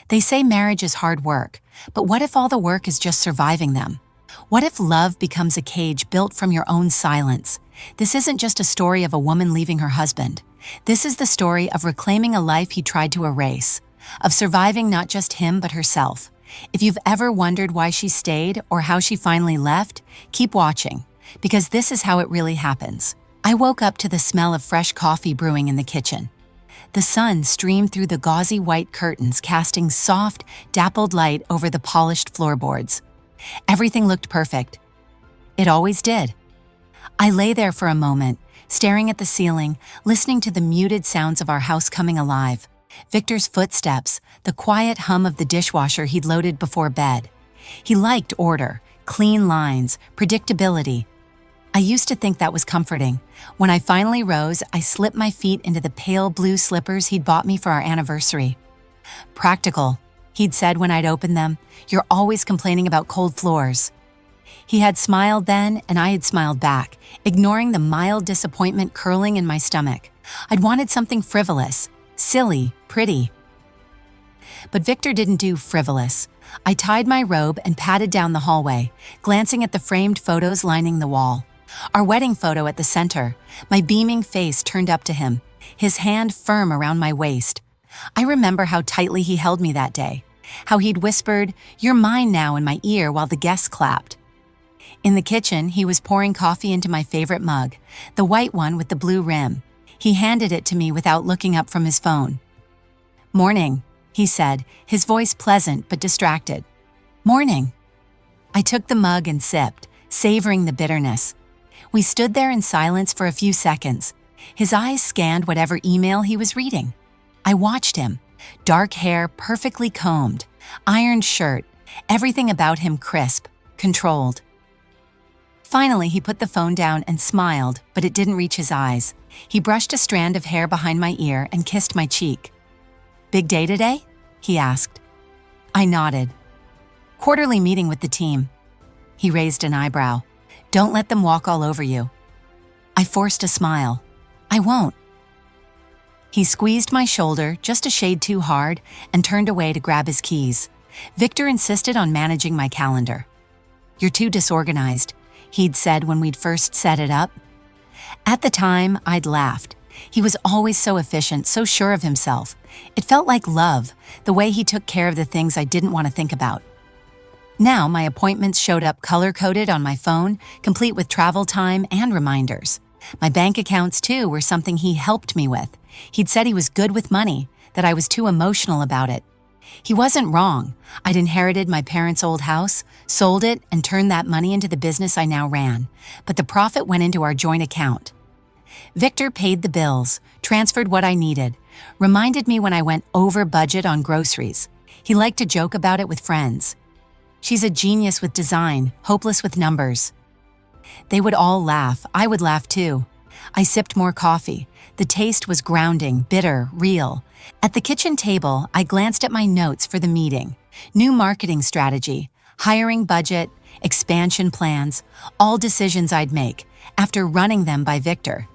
They say marriage is hard work, but what if all the work is just surviving them? What if love becomes a cage built from your own silence? This isn't just a story of a woman leaving her husband. This is the story of reclaiming a life he tried to erase, of surviving not just him but herself. If you've ever wondered why she stayed or how she finally left, keep watching, because this is how it really happens. I woke up to the smell of fresh coffee brewing in the kitchen. The sun streamed through the gauzy white curtains, casting soft, dappled light over the polished floorboards. Everything looked perfect. It always did. I lay there for a moment, staring at the ceiling, listening to the muted sounds of our house coming alive. Victor's footsteps, the quiet hum of the dishwasher he'd loaded before bed. He liked order, clean lines, predictability. I used to think that was comforting. When I finally rose, I slipped my feet into the pale blue slippers he'd bought me for our anniversary. "Practical," he'd said when I'd opened them. "You're always complaining about cold floors." He had smiled then, and I had smiled back, ignoring the mild disappointment curling in my stomach. I'd wanted something frivolous, silly, pretty. But Victor didn't do frivolous. I tied my robe and padded down the hallway, glancing at the framed photos lining the wall. Our wedding photo at the center, my beaming face turned up to him, his hand firm around my waist. I remember how tightly he held me that day, how he'd whispered, "You're mine now," in my ear while the guests clapped. In the kitchen, he was pouring coffee into my favorite mug, the white one with the blue rim. He handed it to me without looking up from his phone. "Morning," he said, his voice pleasant but distracted. "Morning." I took the mug and sipped, savoring the bitterness. We stood there in silence for a few seconds. His eyes scanned whatever email he was reading. I watched him, dark hair perfectly combed, ironed shirt, everything about him crisp, controlled. Finally, he put the phone down and smiled, but it didn't reach his eyes. He brushed a strand of hair behind my ear and kissed my cheek. "Big day today?" he asked. I nodded. "Quarterly meeting with the team." He raised an eyebrow. "Don't let them walk all over you." I forced a smile. "I won't." He squeezed my shoulder just a shade too hard and turned away to grab his keys. Victor insisted on managing my calendar. "You're too disorganized," he'd said when we'd first set it up. At the time, I'd laughed. He was always so efficient, so sure of himself. It felt like love, the way he took care of the things I didn't want to think about. Now, my appointments showed up color-coded on my phone, complete with travel time and reminders. My bank accounts, too, were something he helped me with. He'd said he was good with money, that I was too emotional about it. He wasn't wrong. I'd inherited my parents' old house, sold it, and turned that money into the business I now ran. But the profit went into our joint account. Victor paid the bills, transferred what I needed, reminded me when I went over budget on groceries. He liked to joke about it with friends. "She's a genius with design, hopeless with numbers." They would all laugh. I would laugh too. I sipped more coffee. The taste was grounding, bitter, real. At the kitchen table, I glanced at my notes for the meeting. New marketing strategy, hiring budget, expansion plans, all decisions I'd make after running them by Victor.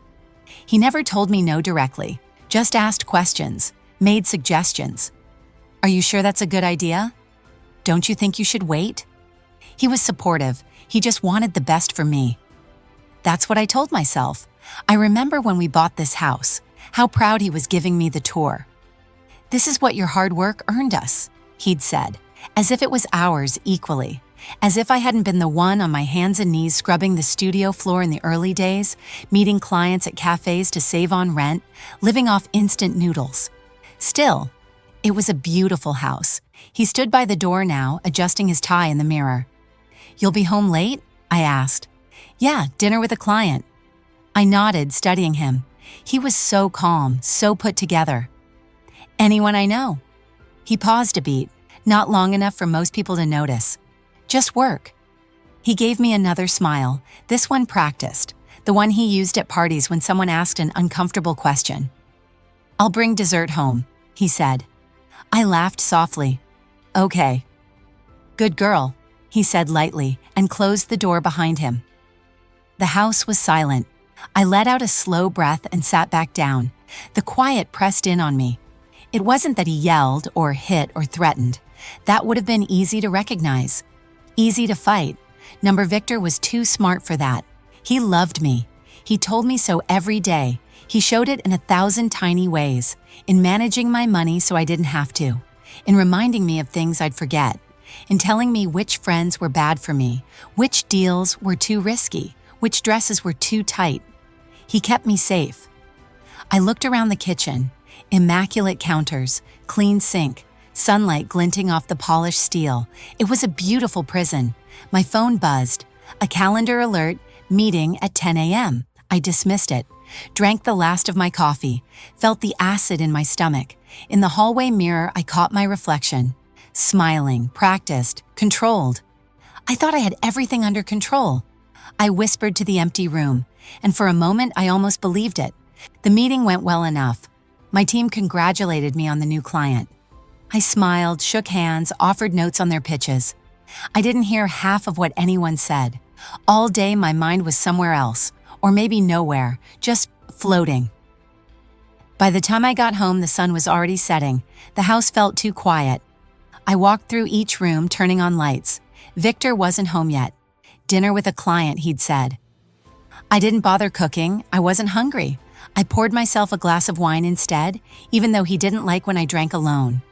He never told me no directly, just asked questions, made suggestions. "Are you sure that's a good idea? Don't you think you should wait?" He was supportive. He just wanted the best for me. That's what I told myself. I remember when we bought this house, how proud he was giving me the tour. "This is what your hard work earned us," he'd said, as if it was ours equally, as if I hadn't been the one on my hands and knees scrubbing the studio floor in the early days, meeting clients at cafes to save on rent, living off instant noodles. Still, it was a beautiful house. He stood by the door now, adjusting his tie in the mirror. "You'll be home late?" I asked. "Yeah, dinner with a client." I nodded, studying him. He was so calm, so put together. "Anyone I know?" He paused a beat, not long enough for most people to notice. "Just work." He gave me another smile, this one practiced, the one he used at parties when someone asked an uncomfortable question. "I'll bring dessert home," he said. I laughed softly. "Okay." "Good girl," he said lightly, and closed the door behind him. The house was silent. I let out a slow breath and sat back down. The quiet pressed in on me. It wasn't that he yelled or hit or threatened. That would have been easy to recognize, easy to fight. Number Victor was too smart for that. He loved me. He told me so every day. He showed it in 1,000 tiny ways, in managing my money so I didn't have to, in reminding me of things I'd forget, in telling me which friends were bad for me, which deals were too risky, which dresses were too tight. He kept me safe. I looked around the kitchen, immaculate counters, clean sink, sunlight glinting off the polished steel. It was a beautiful prison. My phone buzzed. A calendar alert, meeting at 10 a.m. I dismissed it, drank the last of my coffee, felt the acid in my stomach. In the hallway mirror, I caught my reflection. Smiling, practiced, controlled. I thought I had everything under control. I whispered to the empty room, and for a moment I almost believed it. The meeting went well enough. My team congratulated me on the new client. I smiled, shook hands, offered notes on their pitches. I didn't hear half of what anyone said. All day my mind was somewhere else, or maybe nowhere, just floating. By the time I got home, the sun was already setting. The house felt too quiet. I walked through each room, turning on lights. Victor wasn't home yet. Dinner with a client, he'd said. I didn't bother cooking. I wasn't hungry. I poured myself a glass of wine instead, even though he didn't like when I drank alone.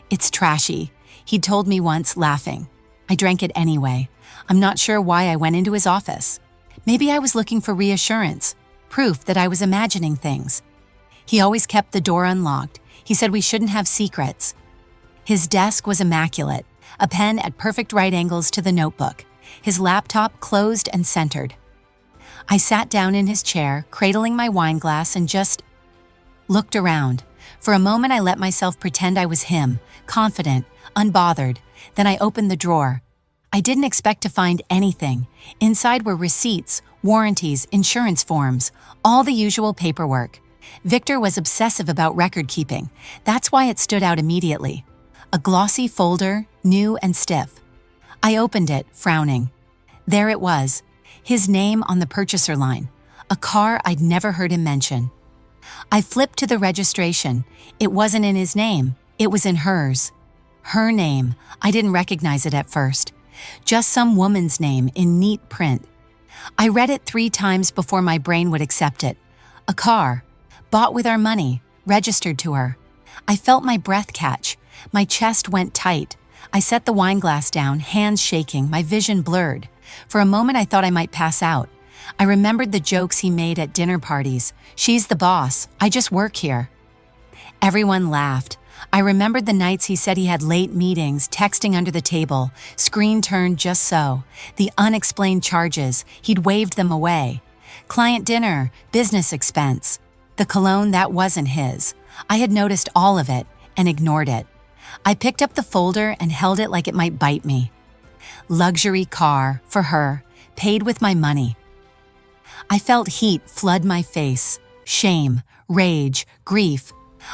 It's trashy, he'd told me once, laughing. I drank it anyway. I'm not sure why I went into his office. Maybe I was looking for reassurance, proof that I was imagining things. He always kept the door unlocked. He said we shouldn't have secrets. His desk was immaculate, a pen at perfect right angles to the notebook, his laptop closed and centered. I sat down in his chair, cradling my wine glass, and just looked around. For a moment, I let myself pretend I was him, confident, unbothered. Then I opened the drawer. I didn't expect to find anything. Inside were receipts, warranties, insurance forms, all the usual paperwork. Victor was obsessive about record keeping. That's why it stood out immediately. A glossy folder, new and stiff. I opened it, frowning. There it was, his name on the purchaser line, a car I'd never heard him mention. I flipped to the registration. It wasn't in his name, it was in hers. Her name. I didn't recognize it at first. Just some woman's name in neat print. I read it 3 times before my brain would accept it. A car, bought with our money, registered to her. I felt my breath catch. My chest went tight. I set the wine glass down, hands shaking, my vision blurred. For a moment I thought I might pass out. I remembered the jokes he made at dinner parties. She's the boss. I just work here. Everyone laughed. I remembered the nights he said he had late meetings, texting under the table, screen turned just so. The unexplained charges, he'd waved them away. Client dinner, business expense. The cologne, that wasn't his. I had noticed all of it and ignored it. I picked up the folder and held it like it might bite me. Luxury car, for her, paid with my money. I felt heat flood my face, shame, rage, grief.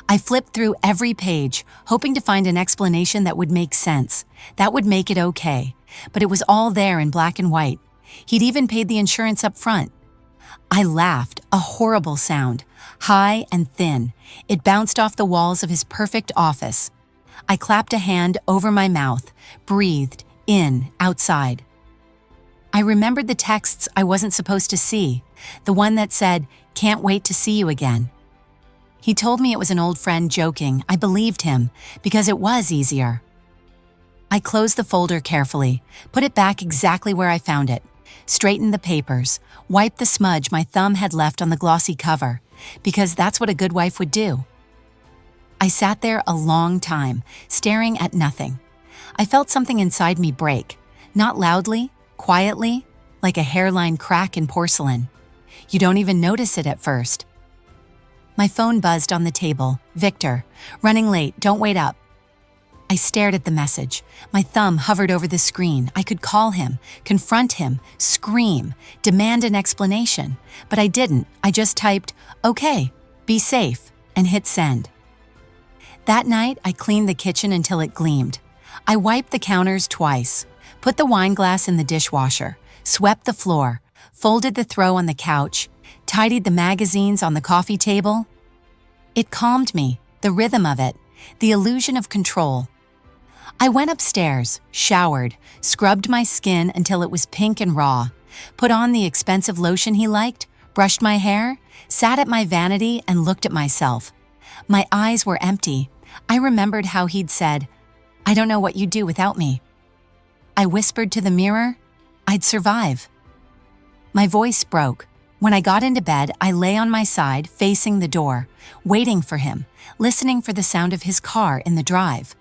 I flipped through every page, hoping to find an explanation that would make sense, that would make it okay. But it was all there in black and white. He'd even paid the insurance up front. I laughed, a horrible sound, high and thin. It bounced off the walls of his perfect office. I clapped a hand over my mouth, breathed, in, outside. I remembered the texts I wasn't supposed to see, the one that said, "Can't wait to see you again." He told me it was an old friend joking. I believed him, because it was easier. I closed the folder carefully, put it back exactly where I found it, straightened the papers, wiped the smudge my thumb had left on the glossy cover, because that's what a good wife would do. I sat there a long time, staring at nothing. I felt something inside me break, not loudly, quietly, like a hairline crack in porcelain. You don't even notice it at first. My phone buzzed on the table. Victor, running late, don't wait up. I stared at the message. My thumb hovered over the screen. I could call him, confront him, scream, demand an explanation. But I didn't. I just typed, "Okay, be safe," and hit send. That night, I cleaned the kitchen until it gleamed. I wiped the counters twice, put the wine glass in the dishwasher, swept the floor, folded the throw on the couch, tidied the magazines on the coffee table. It calmed me, the rhythm of it, the illusion of control. I went upstairs, showered, scrubbed my skin until it was pink and raw, put on the expensive lotion he liked, brushed my hair, sat at my vanity and looked at myself. My eyes were empty. I remembered how he'd said, "I don't know what you'd do without me." I whispered to the mirror, "I'd survive." My voice broke. When I got into bed, I lay on my side, facing the door, waiting for him, listening for the sound of his car in the drive.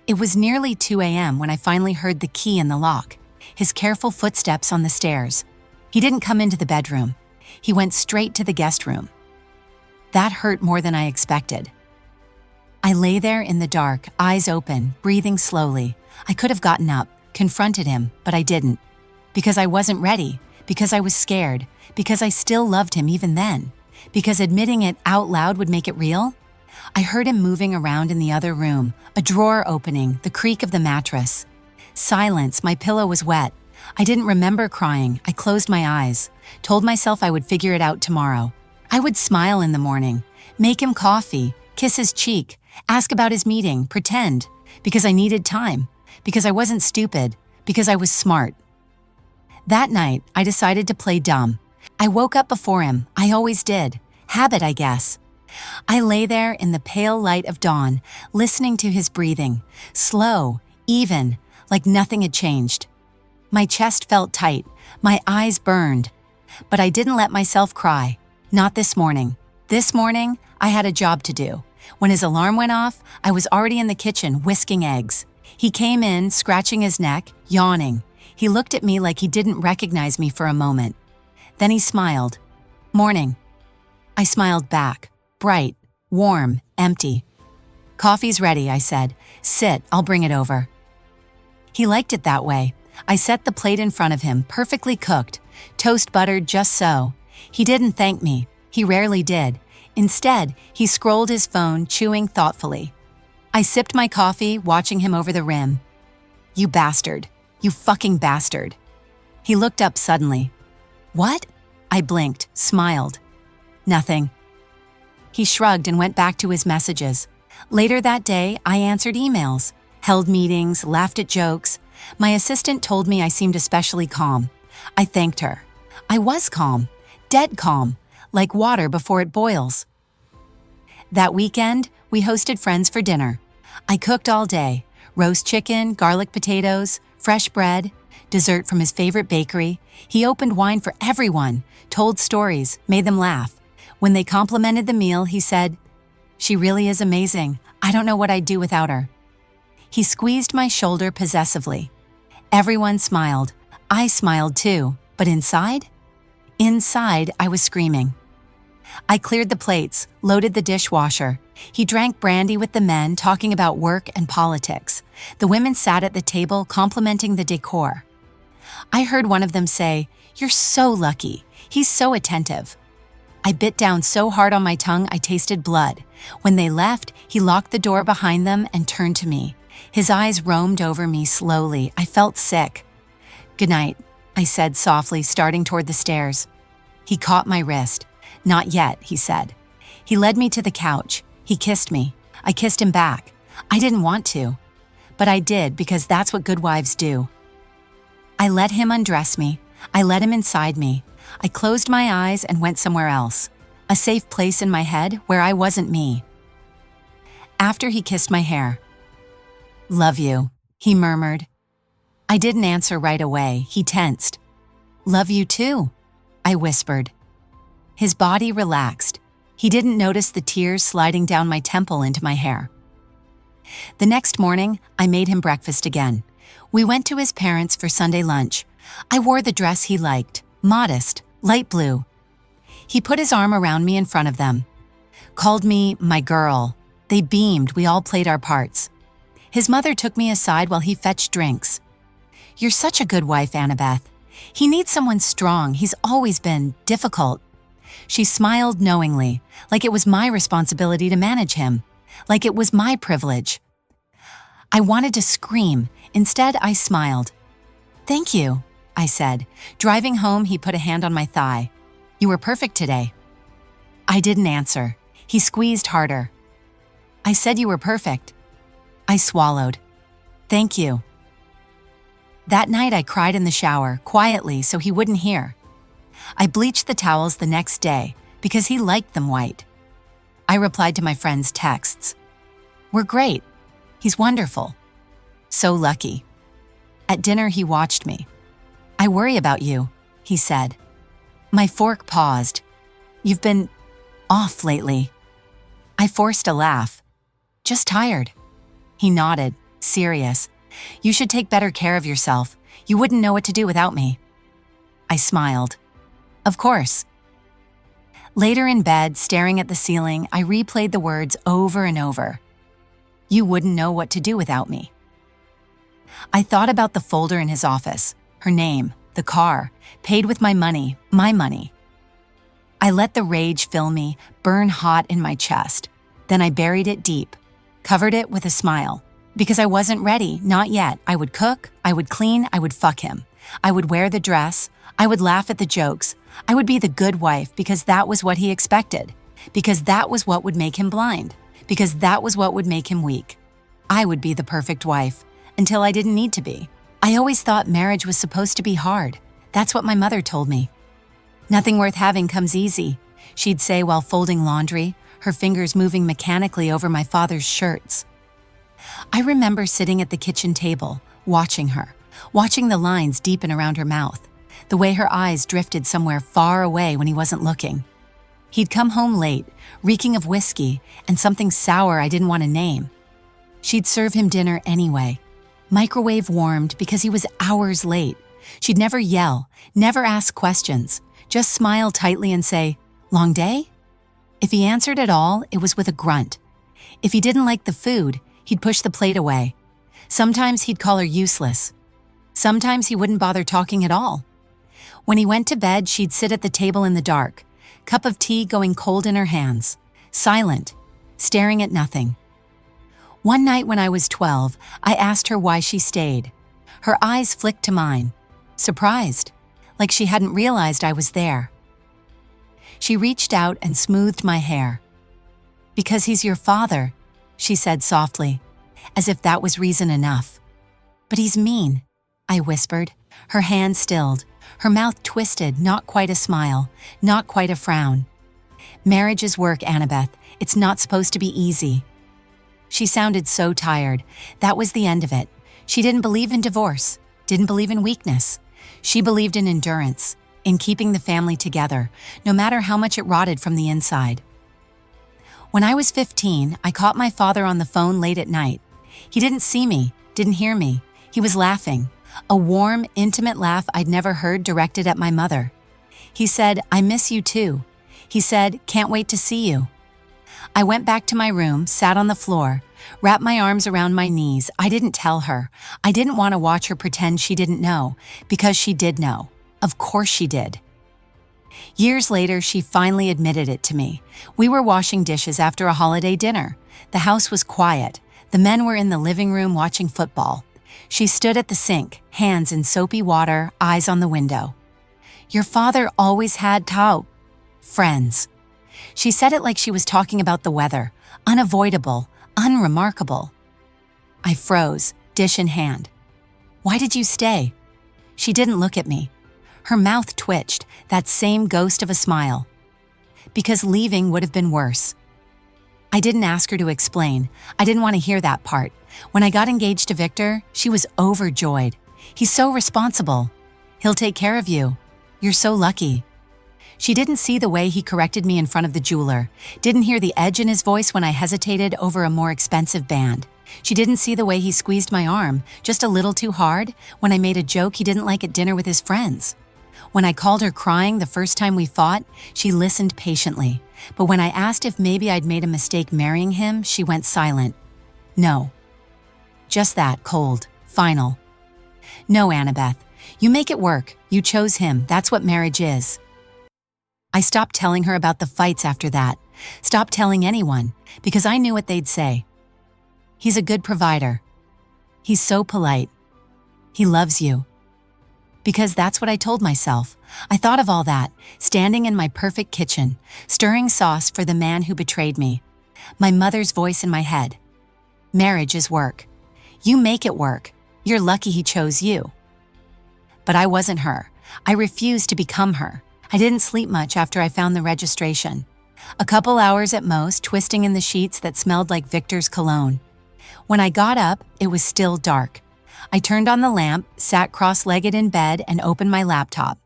It was nearly 2 a.m. when I finally heard the key in the lock, his careful footsteps on the stairs. He didn't come into the bedroom. He went straight to the guest room. That hurt more than I expected. I lay there in the dark, eyes open, breathing slowly. I could have gotten up, confronted him, but I didn't. Because I wasn't ready, because I was scared, because I still loved him even then, because admitting it out loud would make it real. I heard him moving around in the other room, a drawer opening, the creak of the mattress. Silence, my pillow was wet. I didn't remember crying. I closed my eyes, told myself I would figure it out tomorrow. I would smile in the morning, make him coffee, kiss his cheek, ask about his meeting, pretend, because I needed time, because I wasn't stupid, because I was smart. That night, I decided to play dumb. I woke up before him. I always did. Habit, I guess. I lay there in the pale light of dawn, listening to his breathing, slow, even, like nothing had changed. My chest felt tight, my eyes burned. But I didn't let myself cry. Not this morning. This morning, I had a job to do. When his alarm went off, I was already in the kitchen whisking eggs. He came in, scratching his neck, yawning. He looked at me like he didn't recognize me for a moment. Then he smiled. "Morning." I smiled back, bright, warm, empty. "Coffee's ready," I said. "Sit, I'll bring it over." He liked it that way. I set the plate in front of him, perfectly cooked, toast buttered just so. He didn't thank me. He rarely did. Instead, he scrolled his phone, chewing thoughtfully. I sipped my coffee, watching him over the rim. "You bastard. You fucking bastard." He looked up suddenly. "What?" I blinked, smiled. "Nothing." He shrugged and went back to his messages. Later that day, I answered emails, held meetings, laughed at jokes. My assistant told me I seemed especially calm. I thanked her. I was calm, dead calm, like water before it boils. That weekend, we hosted friends for dinner. I cooked all day, roast chicken, garlic potatoes, fresh bread, dessert from his favorite bakery. He opened wine for everyone, told stories, made them laugh. When they complimented the meal, he said, "She really is amazing. I don't know what I'd do without her." He squeezed my shoulder possessively. Everyone smiled. I smiled too, but inside? Inside, I was screaming. I cleared the plates, loaded the dishwasher. He drank brandy with the men, talking about work and politics. The women sat at the table, complimenting the decor. I heard one of them say, "You're so lucky. He's so attentive." I bit down so hard on my tongue I tasted blood. When they left, he locked the door behind them and turned to me. His eyes roamed over me slowly. I felt sick. "Good night," I said softly, starting toward the stairs. He caught my wrist. "Not yet," he said. He led me to the couch. He kissed me. I kissed him back. I didn't want to, but I did because that's what good wives do. I let him undress me. I let him inside me. I closed my eyes and went somewhere else, a safe place in my head where I wasn't me. After he kissed my hair, "Love you," he murmured. I didn't answer right away. He tensed. "Love you too," I whispered. His body relaxed. He didn't notice the tears sliding down my temple into my hair. The next morning, I made him breakfast again. We went to his parents for Sunday lunch. I wore the dress he liked, modest, light blue. He put his arm around me in front of them. Called me my girl. They beamed, we all played our parts. His mother took me aside while he fetched drinks. "You're such a good wife, Annabeth. He needs someone strong. He's always been difficult." She smiled knowingly, like it was my responsibility to manage him, like it was my privilege. I wanted to scream. Instead, I smiled. "Thank you," I said. Driving home, he put a hand on my thigh. "You were perfect today." I didn't answer. He squeezed harder. I said you were perfect. I swallowed. Thank you. That night I cried in the shower, quietly so he wouldn't hear. I bleached the towels the next day because he liked them white. I replied to my friends' texts. We're great. He's wonderful. So lucky. At dinner he watched me. I worry about you, he said. My fork paused. You've been off lately. I forced a laugh. Just tired. He nodded, serious. You should take better care of yourself. You wouldn't know what to do without me. I smiled. Of course. Later in bed, staring at the ceiling, I replayed the words over and over. You wouldn't know what to do without me. I thought about the folder in his office, her name, the car, paid with my money, my money. I let the rage fill me, burn hot in my chest. Then I buried it deep, covered it with a smile. Because I wasn't ready, not yet. I would cook, I would clean, I would fuck him. I would wear the dress, I would laugh at the jokes. I would be the good wife because that was what he expected. Because that was what would make him blind. Because that was what would make him weak. I would be the perfect wife, until I didn't need to be. I always thought marriage was supposed to be hard. That's what my mother told me. Nothing worth having comes easy, she'd say while folding laundry, her fingers moving mechanically over my father's shirts. I remember sitting at the kitchen table, watching her, watching the lines deepen around her mouth, the way her eyes drifted somewhere far away when he wasn't looking. He'd come home late, reeking of whiskey and something sour I didn't want to name. She'd serve him dinner anyway, microwave warmed because he was hours late. She'd never yell, never ask questions, just smile tightly and say, "Long day?" If he answered at all, it was with a grunt. If he didn't like the food, he'd push the plate away. Sometimes he'd call her useless. Sometimes he wouldn't bother talking at all. When he went to bed, she'd sit at the table in the dark, cup of tea going cold in her hands, silent, staring at nothing. One night when I was 12, I asked her why she stayed. Her eyes flicked to mine, surprised, like she hadn't realized I was there. She reached out and smoothed my hair. "Because he's your father," she said softly, as if that was reason enough. "But he's mean," I whispered, her hand stilled, her mouth twisted, not quite a smile, not quite a frown. "Marriage is work, Annabeth. It's not supposed to be easy." She sounded so tired. That was the end of it. She didn't believe in divorce, didn't believe in weakness. She believed in endurance, in keeping the family together, no matter how much it rotted from the inside. When I was 15, I caught my father on the phone late at night. He didn't see me, didn't hear me. He was laughing, a warm, intimate laugh I'd never heard directed at my mother. He said, "I miss you too." He said, "Can't wait to see you." I went back to my room, sat on the floor, wrapped my arms around my knees. I didn't tell her. I didn't want to watch her pretend she didn't know, because she did know. Of course she did. Years later, she finally admitted it to me. We were washing dishes after a holiday dinner. The house was quiet. The men were in the living room watching football. She stood at the sink, hands in soapy water, eyes on the window. "Your father always had friends." She said it like she was talking about the weather, unavoidable, unremarkable. I froze, dish in hand. "Why did you stay?" She didn't look at me. Her mouth twitched, that same ghost of a smile. "Because leaving would have been worse." I didn't ask her to explain. I didn't want to hear that part. When I got engaged to Victor, she was overjoyed. "He's so responsible. He'll take care of you. You're so lucky." She didn't see the way he corrected me in front of the jeweler, didn't hear the edge in his voice when I hesitated over a more expensive band. She didn't see the way he squeezed my arm, just a little too hard, when I made a joke he didn't like at dinner with his friends. When I called her crying the first time we fought, she listened patiently. But when I asked if maybe I'd made a mistake marrying him, she went silent. No. Just that, cold, final. "No, Annabeth, you make it work. You chose him. That's what marriage is." I stopped telling her about the fights after that, stopped telling anyone, because I knew what they'd say. "He's a good provider. He's so polite. He loves you." Because that's what I told myself. I thought of all that, standing in my perfect kitchen, stirring sauce for the man who betrayed me. My mother's voice in my head. Marriage is work. You make it work. You're lucky he chose you. But I wasn't her. I refused to become her. I didn't sleep much after I found the registration. A couple hours at most, twisting in the sheets that smelled like Victor's cologne. When I got up, it was still dark. I turned on the lamp, sat cross-legged in bed, and opened my laptop.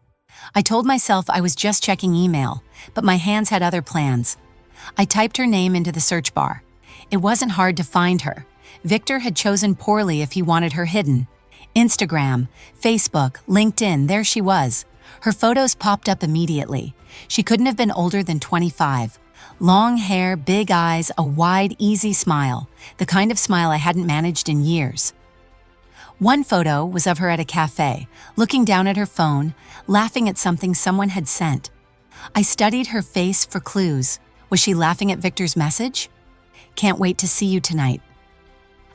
I told myself I was just checking email, but my hands had other plans. I typed her name into the search bar. It wasn't hard to find her. Victor had chosen poorly if he wanted her hidden. Instagram, Facebook, LinkedIn, there she was. Her photos popped up immediately. She couldn't have been older than 25. Long hair, big eyes, a wide, easy smile. The kind of smile I hadn't managed in years. One photo was of her at a cafe, looking down at her phone, laughing at something someone had sent. I studied her face for clues. Was she laughing at Victor's message? Can't wait to see you tonight.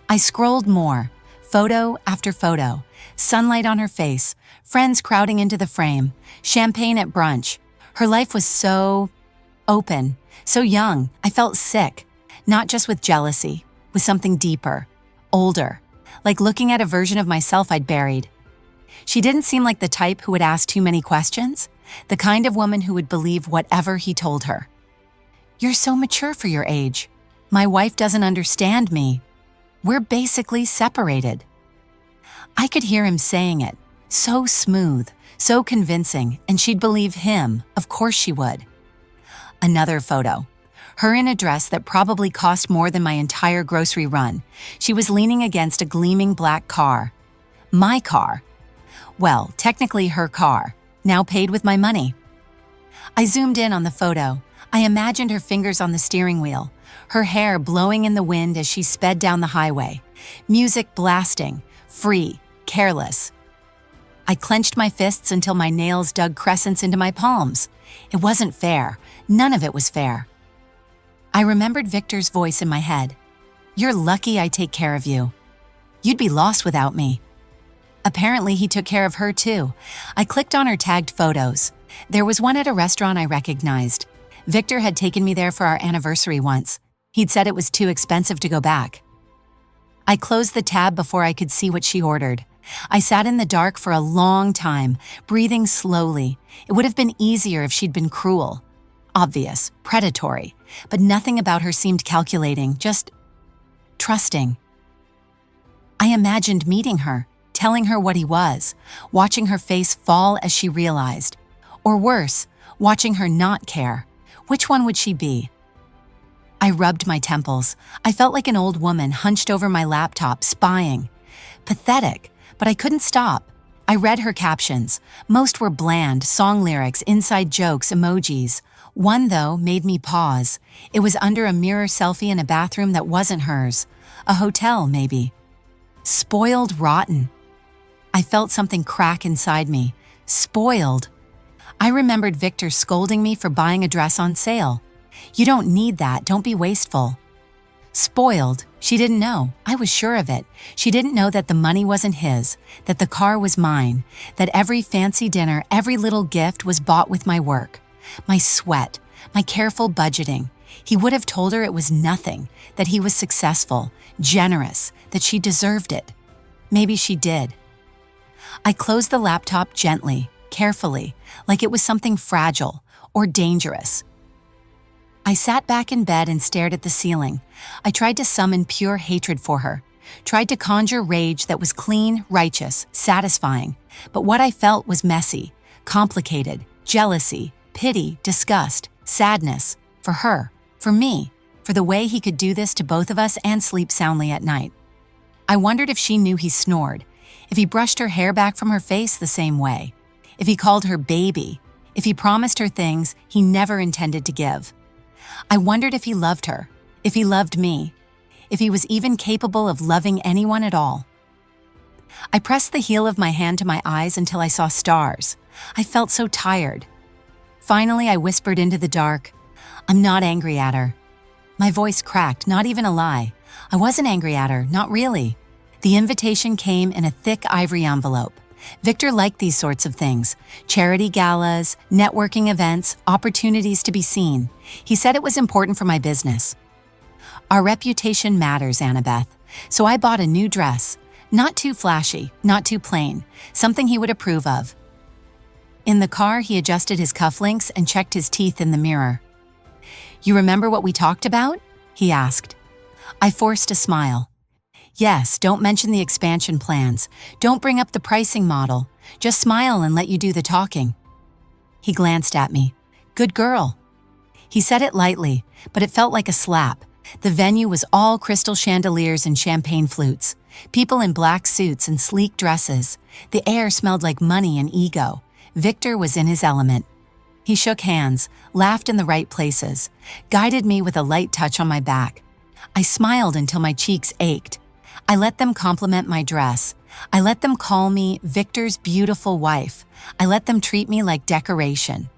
I scrolled more, photo after photo, sunlight on her face, friends crowding into the frame, champagne at brunch. Her life was so open, so young. I felt sick, not just with jealousy, with something deeper, older, like looking at a version of myself I'd buried. She didn't seem like the type who would ask too many questions, the kind of woman who would believe whatever he told her. You're so mature for your age. My wife doesn't understand me. We're basically separated. I could hear him saying it, so smooth, so convincing, and she'd believe him, of course she would. Another photo. Her in a dress that probably cost more than my entire grocery run. She was leaning against a gleaming black car. My car. Well, technically her car, now paid with my money. I zoomed in on the photo. I imagined her fingers on the steering wheel, her hair blowing in the wind as she sped down the highway. Music blasting, free, careless. I clenched my fists until my nails dug crescents into my palms. It wasn't fair. None of it was fair. I remembered Victor's voice in my head. You're lucky I take care of you. You'd be lost without me. Apparently, he took care of her too. I clicked on her tagged photos. There was one at a restaurant I recognized. Victor had taken me there for our anniversary once. He'd said it was too expensive to go back. I closed the tab before I could see what she ordered. I sat in the dark for a long time, breathing slowly. It would have been easier if she'd been cruel. Obvious, predatory, but nothing about her seemed calculating, just trusting. I imagined meeting her, telling her what he was, watching her face fall as she realized. Or worse, watching her not care. Which one would she be? I rubbed my temples. I felt like an old woman hunched over my laptop, spying. Pathetic, but I couldn't stop. I read her captions. Most were bland, song lyrics, inside jokes, emojis. One, though, made me pause. It was under a mirror selfie in a bathroom that wasn't hers. A hotel, maybe. Spoiled rotten. I felt something crack inside me. Spoiled. I remembered Victor scolding me for buying a dress on sale. You don't need that, don't be wasteful. Spoiled. She didn't know. I was sure of it. She didn't know that the money wasn't his, that the car was mine, that every fancy dinner, every little gift was bought with my work, my sweat, my careful budgeting. He would have told her it was nothing, that he was successful, generous, that she deserved it. Maybe she did. I closed the laptop gently, carefully, like it was something fragile or dangerous. I sat back in bed and stared at the ceiling. I tried to summon pure hatred for her, tried to conjure rage that was clean, righteous, satisfying. But what I felt was messy, complicated, jealousy, pity, disgust, sadness, for her, for me, for the way he could do this to both of us and sleep soundly at night. I wondered if she knew he snored, if he brushed her hair back from her face the same way, if he called her baby, if he promised her things he never intended to give. I wondered if he loved her, if he loved me, if he was even capable of loving anyone at all. I pressed the heel of my hand to my eyes until I saw stars. I felt so tired. Finally, I whispered into the dark, I'm not angry at her. My voice cracked, not even a lie. I wasn't angry at her, not really. The invitation came in a thick ivory envelope. Victor liked these sorts of things, charity galas, networking events, opportunities to be seen. He said it was important for my business. Our reputation matters, Annabeth. So I bought a new dress. Not too flashy, not too plain, something he would approve of. In the car, he adjusted his cufflinks and checked his teeth in the mirror. "You remember what we talked about?" he asked. I forced a smile. "Yes, don't mention the expansion plans. Don't bring up the pricing model. Just smile and let you do the talking." He glanced at me. "Good girl." He said it lightly, but it felt like a slap. The venue was all crystal chandeliers and champagne flutes, people in black suits and sleek dresses. The air smelled like money and ego. Victor was in his element. He shook hands, laughed in the right places, guided me with a light touch on my back. I smiled until my cheeks ached. I let them compliment my dress. I let them call me Victor's beautiful wife. I let them treat me like decoration.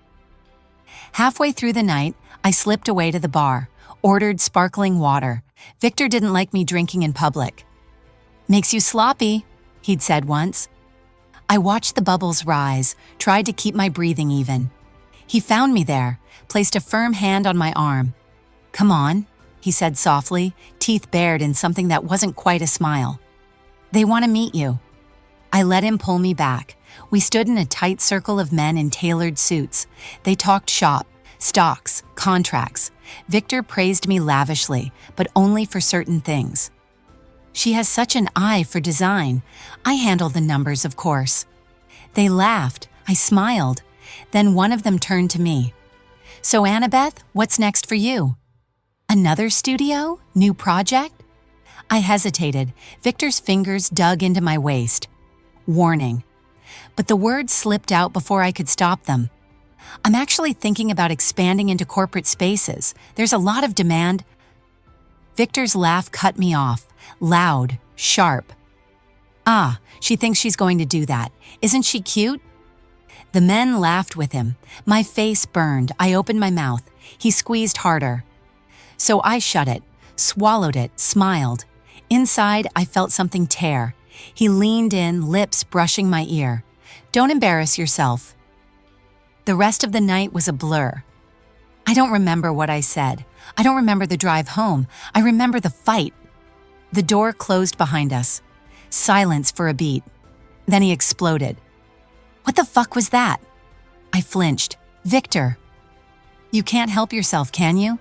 Halfway through the night, I slipped away to the bar, ordered sparkling water. Victor didn't like me drinking in public. "Makes you sloppy," he'd said once. I watched the bubbles rise, tried to keep my breathing even. He found me there, placed a firm hand on my arm. "Come on," he said softly, teeth bared in something that wasn't quite a smile. "They want to meet you." I let him pull me back. We stood in a tight circle of men in tailored suits. They talked shop, stocks, contracts. Victor praised me lavishly, but only for certain things. "She has such an eye for design. I handle the numbers, of course." They laughed. I smiled. Then one of them turned to me. "So Annabeth, what's next for you?" "Another studio? New project?" I hesitated. Victor's fingers dug into my waist. Warning. But the words slipped out before I could stop them. "I'm actually thinking about expanding into corporate spaces. There's a lot of demand." Victor's laugh cut me off, loud, sharp. "Ah, she thinks she's going to do that. Isn't she cute?" The men laughed with him. My face burned. I opened my mouth. He squeezed harder. So I shut it, swallowed it, smiled. Inside, I felt something tear. He leaned in, lips brushing my ear. "Don't embarrass yourself." The rest of the night was a blur. I don't remember what I said. I don't remember the drive home. I remember the fight. The door closed behind us. Silence for a beat. Then he exploded. "What the fuck was that?" I flinched. "Victor." "You can't help yourself, can you?"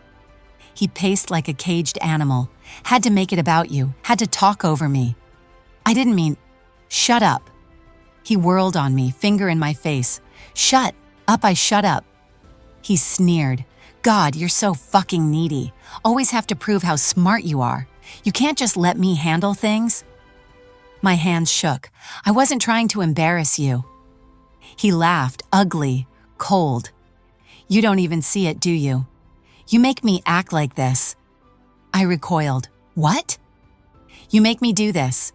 He paced like a caged animal. "Had to make it about you. Had to talk over me." I didn't mean, "Shut up." He whirled on me, finger in my face. "Shut up, I shut up." He sneered. "God, you're so fucking needy. Always have to prove how smart you are. You can't just let me handle things." My hands shook. "I wasn't trying to embarrass you." He laughed, ugly, cold. "You don't even see it, do you? You make me act like this." I recoiled. "What?" "You make me do this."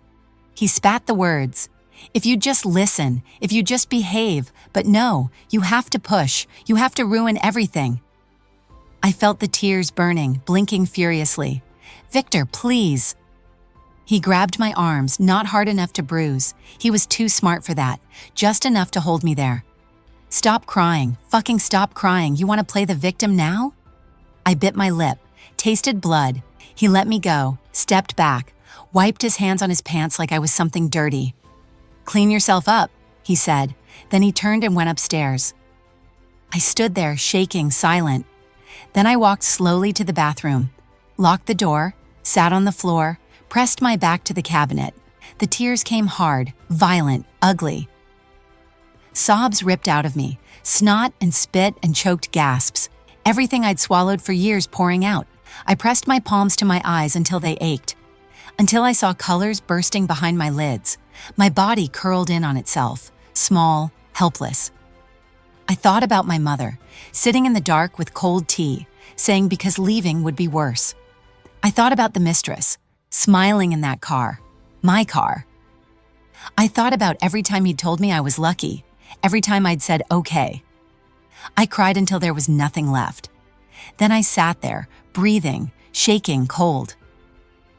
He spat the words. "If you just listen, if you just behave, but no, you have to push, you have to ruin everything." I felt the tears burning, blinking furiously. "Victor, please." He grabbed my arms, not hard enough to bruise. He was too smart for that, just enough to hold me there. "Stop crying, fucking stop crying. You want to play the victim now?" I bit my lip, tasted blood. He let me go, stepped back, wiped his hands on his pants like I was something dirty. "Clean yourself up," he said. Then he turned and went upstairs. I stood there, shaking, silent. Then I walked slowly to the bathroom, locked the door, sat on the floor, pressed my back to the cabinet. The tears came hard, violent, ugly. Sobs ripped out of me, snot and spit and choked gasps. Everything I'd swallowed for years pouring out. I pressed my palms to my eyes until they ached, until I saw colors bursting behind my lids. My body curled in on itself, small, helpless. I thought about my mother, sitting in the dark with cold tea, saying because leaving would be worse. I thought about the mistress, smiling in that car, my car. I thought about every time he'd told me I was lucky, every time I'd said okay. I cried until there was nothing left. Then I sat there, breathing, shaking, cold.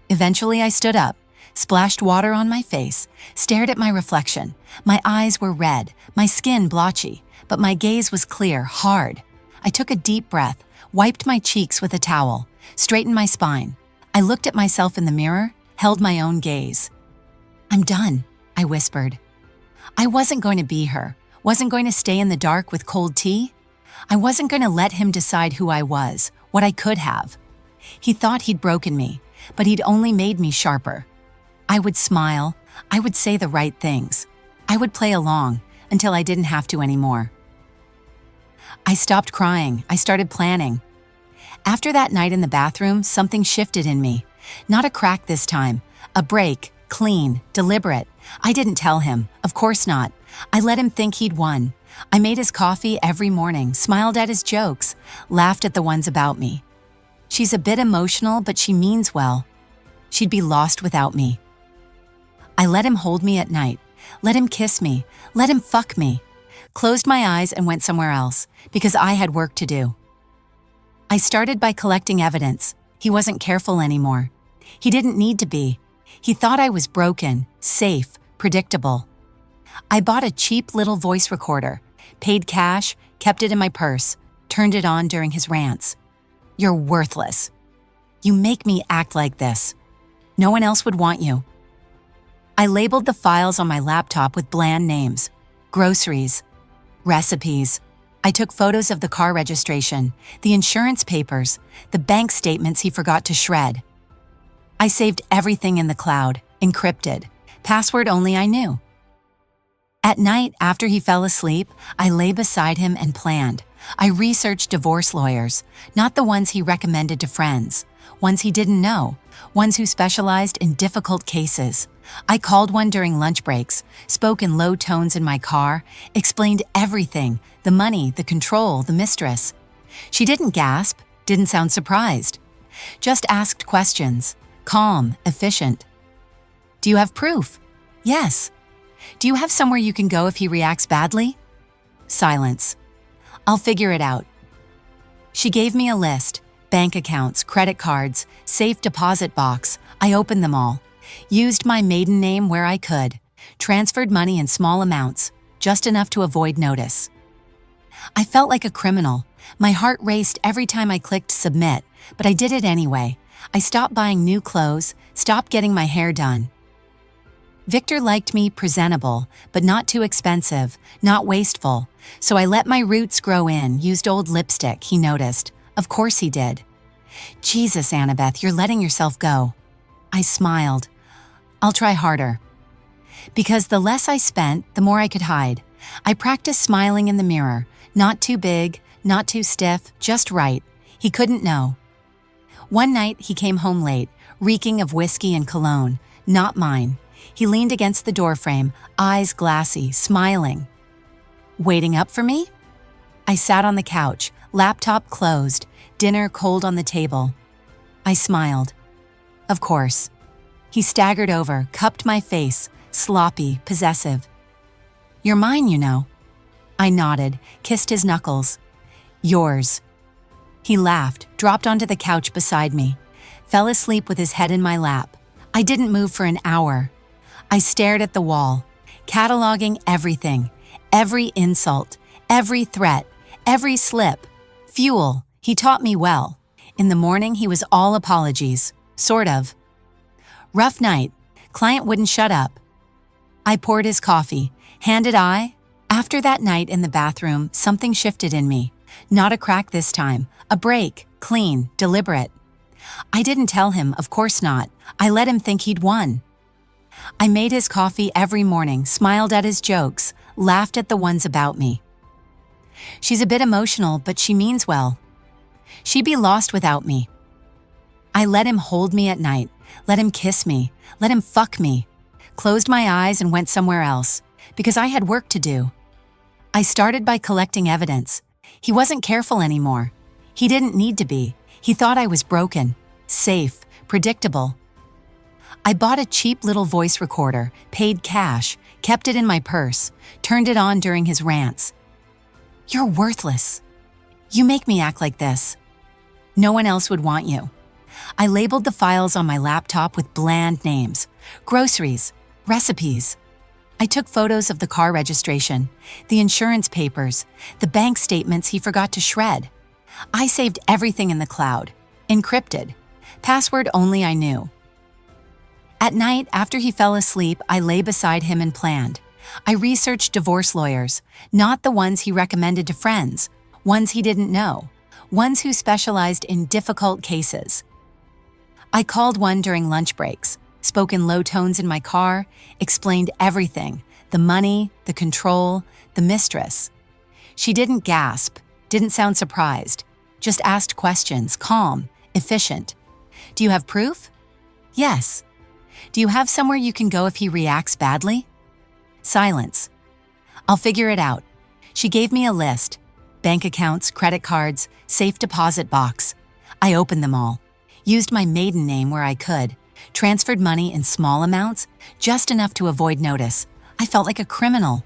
Eventually I stood up, splashed water on my face, stared at my reflection. My eyes were red, my skin blotchy, but my gaze was clear, hard. I took a deep breath, wiped my cheeks with a towel, straightened my spine. I looked at myself in the mirror, held my own gaze. "I'm done," I whispered. I wasn't going to be her, wasn't going to stay in the dark with cold tea. I wasn't going to let him decide who I was, what I could have. He thought he'd broken me, but he'd only made me sharper. I would smile, I would say the right things. I would play along until I didn't have to anymore. I stopped crying, I started planning. After that night in the bathroom, something shifted in me. Not a crack this time, a break, clean, deliberate. I didn't tell him, of course not. I let him think he'd won. I made his coffee every morning, smiled at his jokes, laughed at the ones about me. She's a bit emotional, but she means well. She'd be lost without me. I let him hold me at night, let him kiss me, let him fuck me. Closed my eyes and went somewhere else, because I had work to do. I started by collecting evidence. He wasn't careful anymore. He didn't need to be. He thought I was broken, safe, predictable. I bought a cheap little voice recorder, paid cash, kept it in my purse, turned it on during his rants. "You're worthless. You make me act like this. No one else would want you." I labeled the files on my laptop with bland names: groceries, recipes. I took photos of the car registration, the insurance papers, the bank statements he forgot to shred. I saved everything in the cloud, encrypted, password only I knew. At night, after he fell asleep, I lay beside him and planned. I researched divorce lawyers, not the ones he recommended to friends, ones he didn't know, ones who specialized in difficult cases. I called one during lunch breaks, spoke in low tones in my car, explained everything, the money, the control, the mistress. She didn't gasp, didn't sound surprised. Just asked questions, calm, efficient. "Do you have proof?" "Yes." "Do you have somewhere you can go if he reacts badly?" Silence. "I'll figure it out." She gave me a list, bank accounts, credit cards, safe deposit box. I opened them all, used my maiden name where I could, transferred money in small amounts, just enough to avoid notice. I felt like a criminal. My heart raced every time I clicked submit, but I did it anyway. I stopped buying new clothes, stopped getting my hair done. Victor liked me presentable, but not too expensive, not wasteful, so I let my roots grow in, used old lipstick, he noticed. Of course he did. "Jesus, Annabeth, you're letting yourself go." I smiled. "I'll try harder." Because the less I spent, the more I could hide. I practiced smiling in the mirror, not too big, not too stiff, just right. He couldn't know. One night, he came home late, reeking of whiskey and cologne, not mine. He leaned against the doorframe, eyes glassy, smiling. "Waiting up for me?" I sat on the couch, laptop closed, dinner cold on the table. I smiled. "Of course." He staggered over, cupped my face, sloppy, possessive. "You're mine, you know." I nodded, kissed his knuckles. "Yours." He laughed, dropped onto the couch beside me, fell asleep with his head in my lap. I didn't move for an hour. I stared at the wall, cataloging everything, every insult, every threat, every slip. Fuel, he taught me well. In the morning, he was all apologies, sort of. Rough night, client wouldn't shut up. I poured his coffee, handed After that night in the bathroom, something shifted in me. Not a crack this time, a break, clean, deliberate. I didn't tell him, of course not. I let him think he'd won. I made his coffee every morning, smiled at his jokes, laughed at the ones about me. She's a bit emotional, but she means well. She'd be lost without me. I let him hold me at night, let him kiss me, let him fuck me. Closed my eyes and went somewhere else, because I had work to do. I started by collecting evidence. He wasn't careful anymore. He didn't need to be. He thought I was broken, safe, predictable. I bought a cheap little voice recorder, paid cash, kept it in my purse, turned it on during his rants. "You're worthless. You make me act like this. No one else would want you." I labeled the files on my laptop with bland names: groceries, recipes. I took photos of the car registration, the insurance papers, the bank statements he forgot to shred. I saved everything in the cloud, encrypted, Password only I knew. At night, after he fell asleep, I lay beside him and planned. I researched divorce lawyers, not the ones he recommended to friends, ones he didn't know, ones who specialized in difficult cases. I called one during lunch breaks, spoke in low tones in my car, explained everything, the money, the control, the mistress. She didn't gasp, didn't sound surprised, just asked questions, calm, efficient. Do you have proof? Yes. Do you have somewhere you can go if he reacts badly? Silence. I'll figure it out. She gave me a list. Bank accounts, credit cards, safe deposit box. I opened them all. Used my maiden name where I could. Transferred money in small amounts, just enough to avoid notice. I felt like a criminal.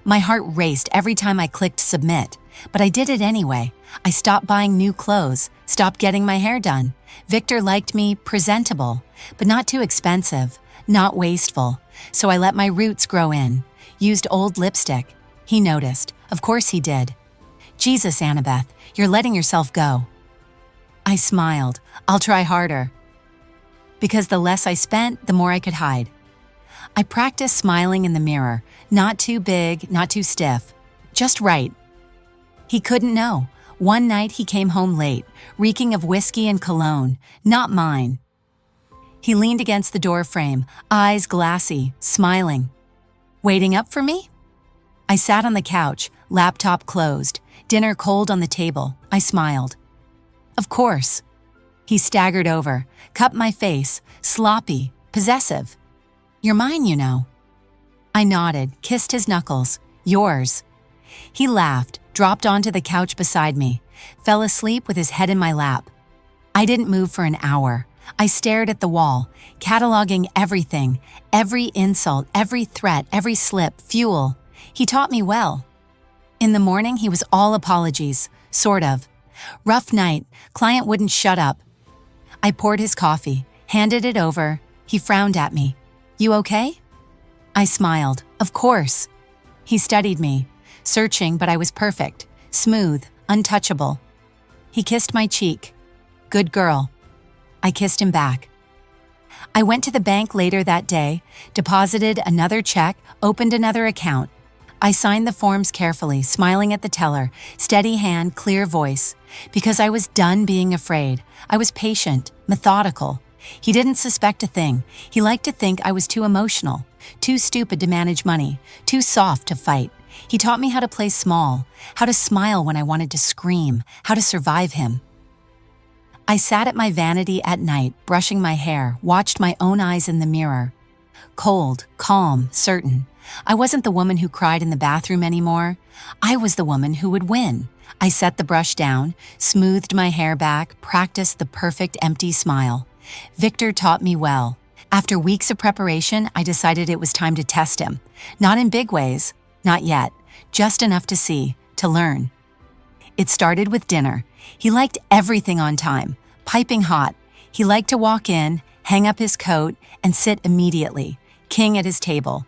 My heart raced every time I clicked submit, but I did it anyway. I stopped buying new clothes, stopped getting my hair done. Victor liked me presentable, but not too expensive, not wasteful, so I let my roots grow in. Used old lipstick. He noticed. Of course he did. Jesus, Annabeth, you're letting yourself go. I smiled. I'll try harder. Because the less I spent, the more I could hide. I practiced smiling in the mirror, not too big, not too stiff, just right. He couldn't know. One night he came home late, reeking of whiskey and cologne, not mine. He leaned against the door frame, eyes glassy, smiling. Waiting up for me? I sat on the couch, laptop closed, dinner cold on the table. I smiled. Of course. He staggered over, cupped my face, sloppy, possessive. You're mine, you know. I nodded, kissed his knuckles. Yours. He laughed, dropped onto the couch beside me, fell asleep with his head in my lap. I didn't move for an hour. I stared at the wall, cataloging everything, every insult, every threat, every slip, fuel. He taught me well. In the morning, he was all apologies, sort of. Rough night, client wouldn't shut up. I poured his coffee, handed it over. He frowned at me. You okay? I smiled. Of course. He studied me, searching, but I was perfect, smooth, untouchable. He kissed my cheek. Good girl. I kissed him back. I went to the bank later that day, deposited another check, opened another account. I signed the forms carefully, smiling at the teller, steady hand, clear voice. Because I was done being afraid. I was patient, methodical. He didn't suspect a thing. He liked to think I was too emotional, too stupid to manage money, too soft to fight. He taught me how to play small, how to smile when I wanted to scream, how to survive him. I sat at my vanity at night, brushing my hair, watched my own eyes in the mirror. Cold, calm, certain. I wasn't the woman who cried in the bathroom anymore. I was the woman who would win. I set the brush down, smoothed my hair back, practiced the perfect empty smile. Victor taught me well. After weeks of preparation, I decided it was time to test him. Not in big ways, not yet, just enough to see, to learn. It started with dinner. He liked everything on time, piping hot. He liked to walk in, hang up his coat, and sit immediately, king at his table.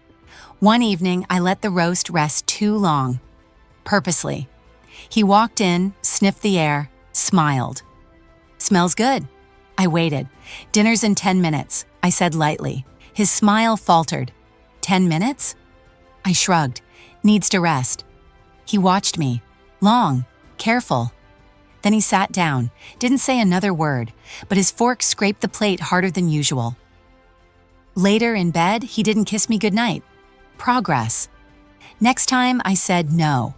One evening, I let the roast rest too long, purposely. He walked in, sniffed the air, smiled. Smells good. I waited. Dinner's in 10 minutes, I said lightly. His smile faltered. 10 minutes? I shrugged. Needs to rest. He watched me. Long, careful. Then he sat down, didn't say another word, but his fork scraped the plate harder than usual. Later in bed, he didn't kiss me goodnight. Progress. Next time, I said no.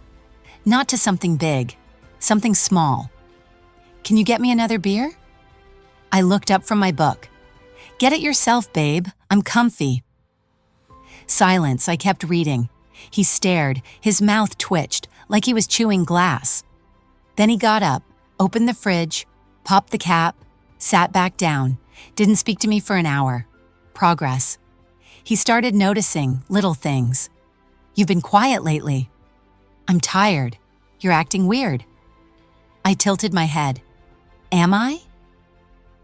Not to something big, something small. Can you get me another beer? I looked up from my book. Get it yourself, babe. I'm comfy. Silence. I kept reading. He stared. His mouth twitched, like he was chewing glass. Then he got up, opened the fridge, popped the cap, sat back down, didn't speak to me for an hour. Progress. He started noticing little things. You've been quiet lately. I'm tired. You're acting weird. I tilted my head. Am I?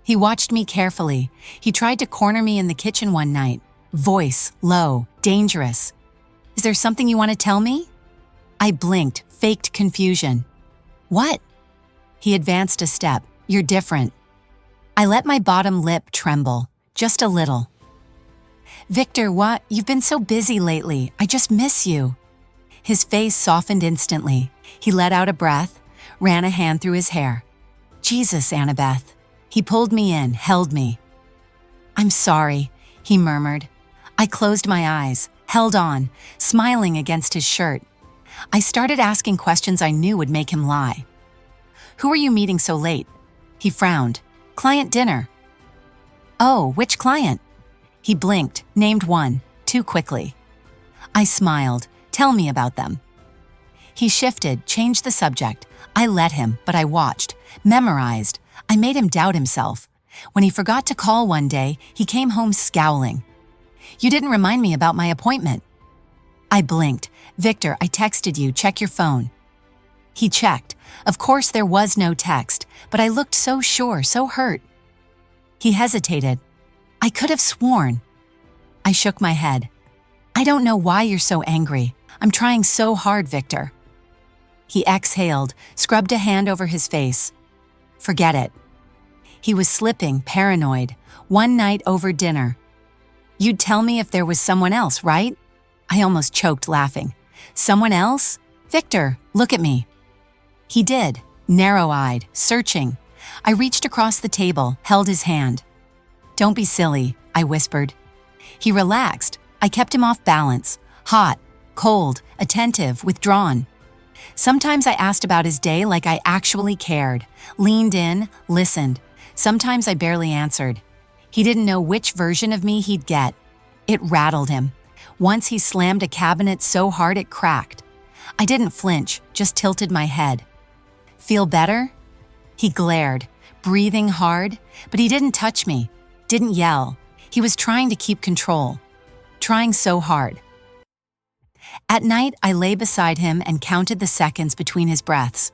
He watched me carefully. He tried to corner me in the kitchen one night. Voice low, dangerous. Is there something you want to tell me? I blinked, faked confusion. What? He advanced a step. You're different. I let my bottom lip tremble, just a little. Victor, what? You've been so busy lately. I just miss you. His face softened instantly. He let out a breath, ran a hand through his hair. Jesus, Annabeth. He pulled me in, held me. I'm sorry, he murmured. I closed my eyes, held on, smiling against his shirt. I started asking questions I knew would make him lie. Who are you meeting so late? He frowned. Client dinner. Oh, which client? He blinked, named one, too quickly. I smiled. Tell me about them. He shifted, changed the subject. I let him, but I watched, memorized. I made him doubt himself. When he forgot to call one day, he came home scowling. You didn't remind me about my appointment. I blinked. Victor, I texted you, check your phone. He checked. Of course there was no text, but I looked so sure, so hurt. He hesitated. I could have sworn. I shook my head. I don't know why you're so angry. I'm trying so hard, Victor. He exhaled, scrubbed a hand over his face. Forget it. He was slipping, paranoid. One night over dinner. You'd tell me if there was someone else, right? I almost choked laughing. Someone else? Victor, look at me. He did, narrow-eyed, searching. I reached across the table, held his hand. Don't be silly, I whispered. He relaxed. I kept him off balance, hot, cold, attentive, withdrawn. Sometimes I asked about his day like I actually cared, leaned in, listened. Sometimes I barely answered. He didn't know which version of me he'd get. It rattled him. Once he slammed a cabinet so hard it cracked. I didn't flinch, just tilted my head. Feel better? He glared, breathing hard, but he didn't touch me, didn't yell. He was trying to keep control. Trying so hard. At night, I lay beside him and counted the seconds between his breaths.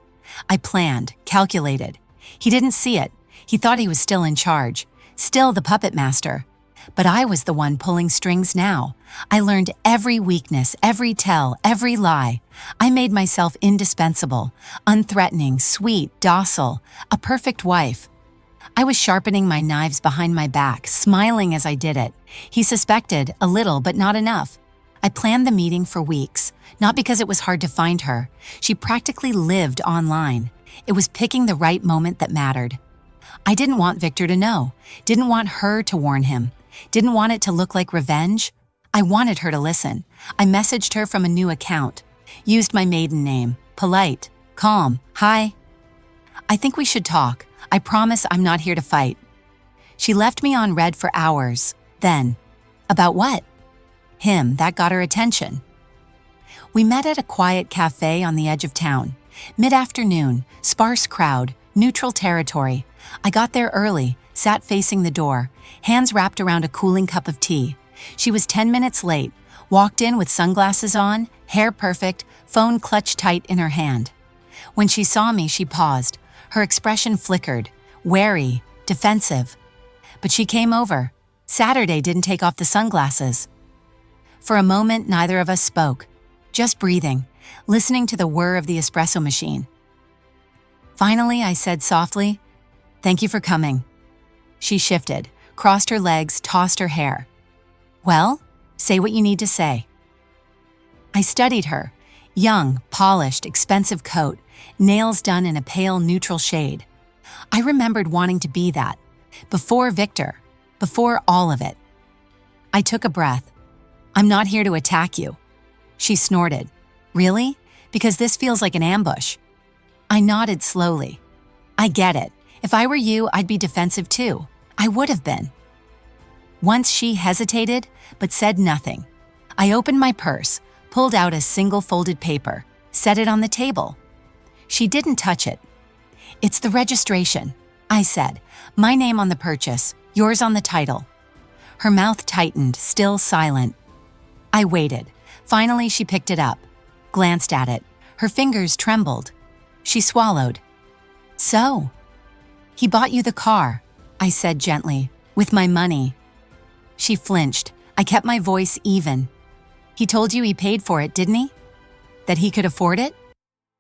I planned, calculated. He didn't see it. He thought he was still in charge, still the puppet master. But I was the one pulling strings now. I learned every weakness, every tell, every lie. I made myself indispensable, unthreatening, sweet, docile, a perfect wife. I was sharpening my knives behind my back, smiling as I did it. He suspected, a little, but not enough. I planned the meeting for weeks, not because it was hard to find her. She practically lived online. It was picking the right moment that mattered. I didn't want Victor to know, didn't want her to warn him, didn't want it to look like revenge. I wanted her to listen. I messaged her from a new account, used my maiden name, polite, calm, hi. I think we should talk. I promise I'm not here to fight. She left me on read for hours. Then, about what? Him, that got her attention. We met at a quiet cafe on the edge of town. Mid-afternoon, sparse crowd, neutral territory. I got there early, sat facing the door, hands wrapped around a cooling cup of tea. She was 10 minutes late, walked in with sunglasses on, hair perfect, phone clutched tight in her hand. When she saw me, she paused. Her expression flickered, wary, defensive. But she came over. Saturday didn't take off the sunglasses. For a moment, neither of us spoke, just breathing, listening to the whir of the espresso machine. Finally, I said softly, "Thank you for coming." She shifted, crossed her legs, tossed her hair. "Well, say what you need to say." I studied her, young, polished, expensive coat, nails done in a pale neutral shade. I remembered wanting to be that, before Victor, before all of it. I took a breath. "I'm not here to attack you." She snorted. "Really? Because this feels like an ambush." I nodded slowly. "I get it. If I were you, I'd be defensive too. I would have been." Once she hesitated, but said nothing. I opened my purse, pulled out a single folded paper, set it on the table. She didn't touch it. "It's the registration," I said. "My name on the purchase, yours on the title." Her mouth tightened, still silent. I waited. Finally, she picked it up, glanced at it. Her fingers trembled. She swallowed. "So, he bought you the car," I said gently, "with my money." She flinched. I kept my voice even. "He told you he paid for it, didn't he? That he could afford it?"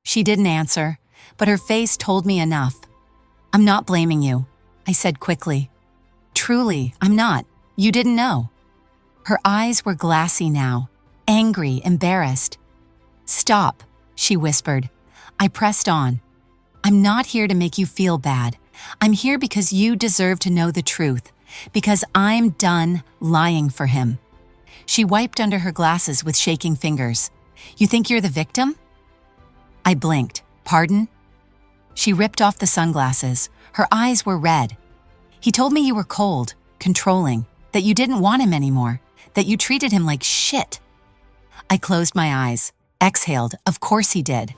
She didn't answer, but her face told me enough. "I'm not blaming you. I said quickly. Truly, I'm not. You didn't know. Her eyes were glassy now, angry, embarrassed. Stop, she whispered. I pressed on. I'm not here to make you feel bad. I'm here because you deserve to know the truth, because I'm done lying for him. She wiped under her glasses with shaking fingers. You think you're the victim? I blinked. Pardon? She ripped off the sunglasses. Her eyes were red. He told me you were cold, controlling, that you didn't want him anymore, that you treated him like shit. I closed my eyes, exhaled. Of course he did.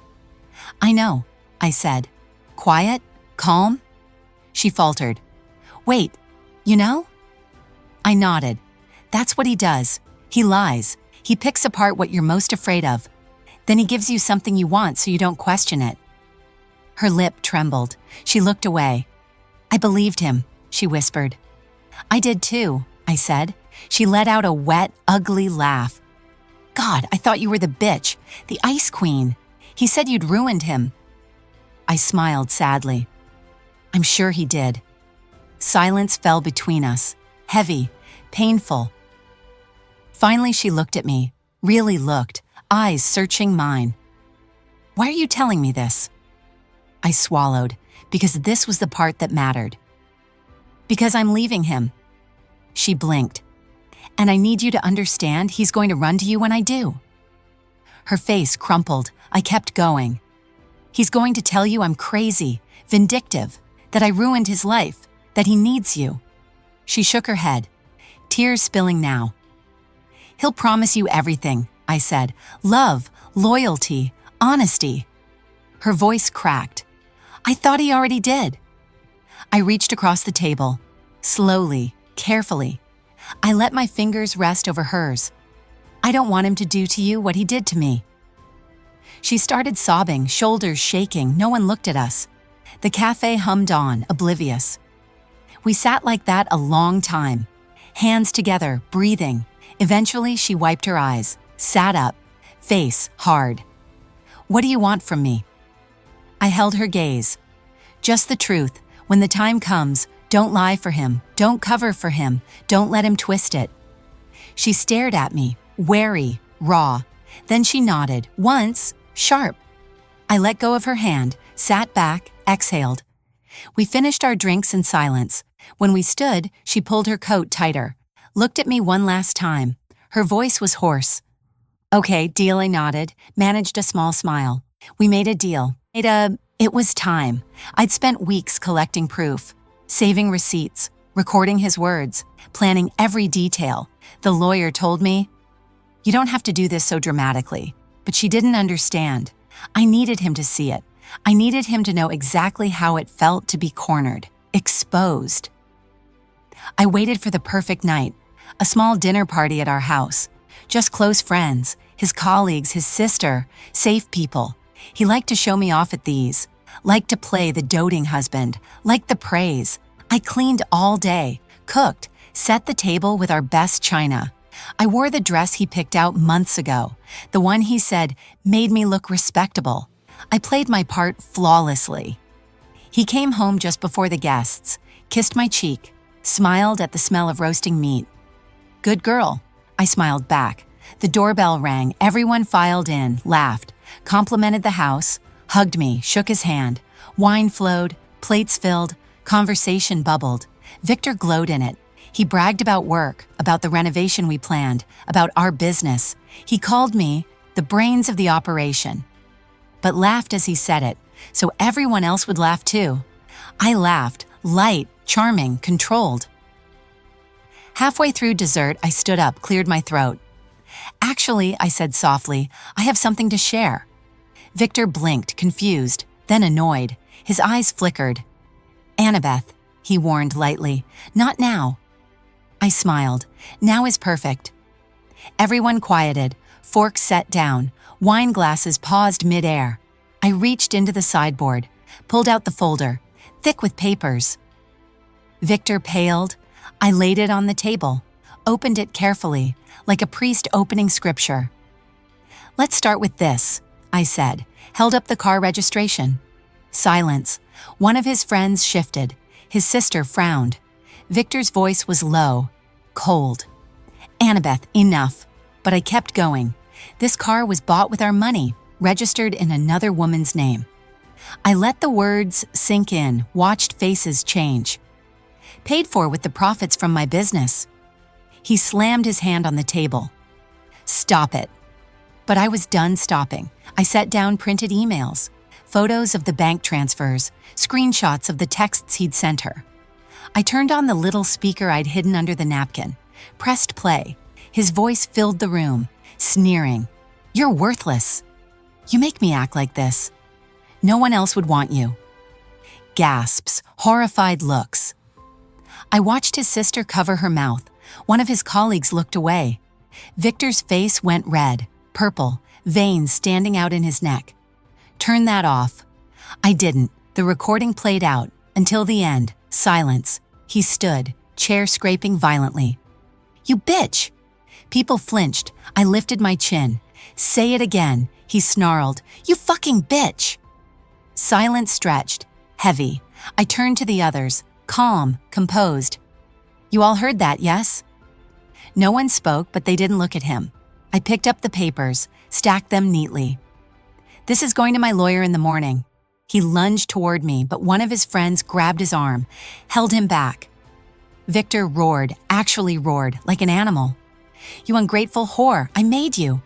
I know, I said. Quiet? Calm? She faltered. Wait, you know? I nodded. That's what he does. He lies. He picks apart what you're most afraid of. Then he gives you something you want so you don't question it. Her lip trembled. She looked away. I believed him, she whispered. I did too, I said. She let out a wet, ugly laugh. God, I thought you were the bitch, the ice queen. He said you'd ruined him. I smiled sadly. I'm sure he did. Silence fell between us, heavy, painful. Finally, she looked at me, really looked, eyes searching mine. Why are you telling me this? I swallowed, because this was the part that mattered. Because I'm leaving him. She blinked. And I need you to understand he's going to run to you when I do. Her face crumpled. I kept going. He's going to tell you I'm crazy, vindictive, that I ruined his life, that he needs you. She shook her head, tears spilling now. He'll promise you everything, I said. Love, loyalty, honesty. Her voice cracked. I thought he already did. I reached across the table, slowly, carefully. I let my fingers rest over hers. I don't want him to do to you what he did to me. She started sobbing, shoulders shaking. No one looked at us. The cafe hummed on, oblivious. We sat like that a long time, hands together, breathing. Eventually, she wiped her eyes, sat up, face hard. What do you want from me? I held her gaze. Just the truth. When the time comes, don't lie for him. Don't cover for him. Don't let him twist it. She stared at me, wary, raw. Then she nodded, once, sharp. I let go of her hand, sat back, exhaled. We finished our drinks in silence. When we stood, she pulled her coat tighter, looked at me one last time. Her voice was hoarse. Okay, deal, I nodded, managed a small smile. We made a deal. It was time. I'd spent weeks collecting proof, saving receipts, recording his words, planning every detail. The lawyer told me, you don't have to do this so dramatically. But she didn't understand. I needed him to see it. I needed him to know exactly how it felt to be cornered, exposed. I waited for the perfect night, a small dinner party at our house. Just close friends, his colleagues, his sister, safe people. He liked to show me off at these, liked to play the doting husband, liked the praise. I cleaned all day, cooked, set the table with our best china. I wore the dress he picked out months ago, the one he said made me look respectable. I played my part flawlessly. He came home just before the guests, kissed my cheek, smiled at the smell of roasting meat. Good girl, I smiled back. The doorbell rang, everyone filed in, laughed, complimented the house, hugged me, shook his hand. Wine flowed, plates filled, conversation bubbled. Victor glowed in it. He bragged about work, about the renovation we planned, about our business. He called me the brains of the operation, but laughed as he said it, so everyone else would laugh too. I laughed, light, charming, controlled. Halfway through dessert, I stood up, cleared my throat. Actually, I said softly, I have something to share. Victor blinked, confused, then annoyed. His eyes flickered. Annabeth, he warned lightly, not now. I smiled. Now is perfect. Everyone quieted, forks set down, wine glasses paused midair. I reached into the sideboard, pulled out the folder, thick with papers. Victor paled. I laid it on the table, opened it carefully, like a priest opening scripture. Let's start with this, I said, held up the car registration. Silence. One of his friends shifted. His sister frowned. Victor's voice was low, cold. "Annabeth, enough." But I kept going. This car was bought with our money, registered in another woman's name. I let the words sink in, watched faces change. "Paid for with the profits from my business." He slammed his hand on the table. "Stop it." But I was done stopping. I set down printed emails, photos of the bank transfers, screenshots of the texts he'd sent her. I turned on the little speaker I'd hidden under the napkin, pressed play. His voice filled the room, sneering. "You're worthless. You make me act like this. No one else would want you." Gasps, horrified looks. I watched his sister cover her mouth. One of his colleagues looked away. Victor's face went red, purple, veins standing out in his neck. "Turn that off." I didn't. The recording played out. Until the end, silence. He stood, chair scraping violently. "You bitch!" People flinched. I lifted my chin. "Say it again," he snarled. "You fucking bitch!" Silence stretched, heavy. I turned to the others, calm, composed. "You all heard that, yes?" No one spoke, but they didn't look at him. I picked up the papers, stacked them neatly. "This is going to my lawyer in the morning." He lunged toward me, but one of his friends grabbed his arm, held him back. Victor roared, actually roared, like an animal. "You ungrateful whore, I made you."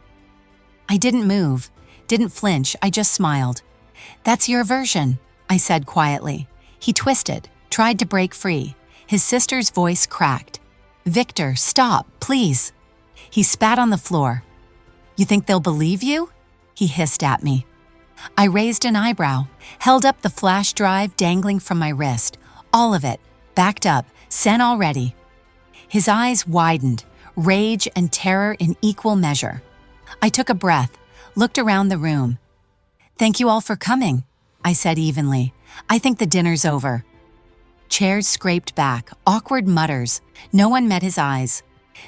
I didn't move, didn't flinch, I just smiled. "That's your version," I said quietly. He twisted, tried to break free. His sister's voice cracked. "Victor, stop, please." He spat on the floor. "You think they'll believe you?" He hissed at me. I raised an eyebrow, held up the flash drive dangling from my wrist. All of it, backed up, sent already. His eyes widened, rage and terror in equal measure. I took a breath, looked around the room. "Thank you all for coming," I said evenly. "I think the dinner's over." Chairs scraped back, awkward mutters. No one met his eyes.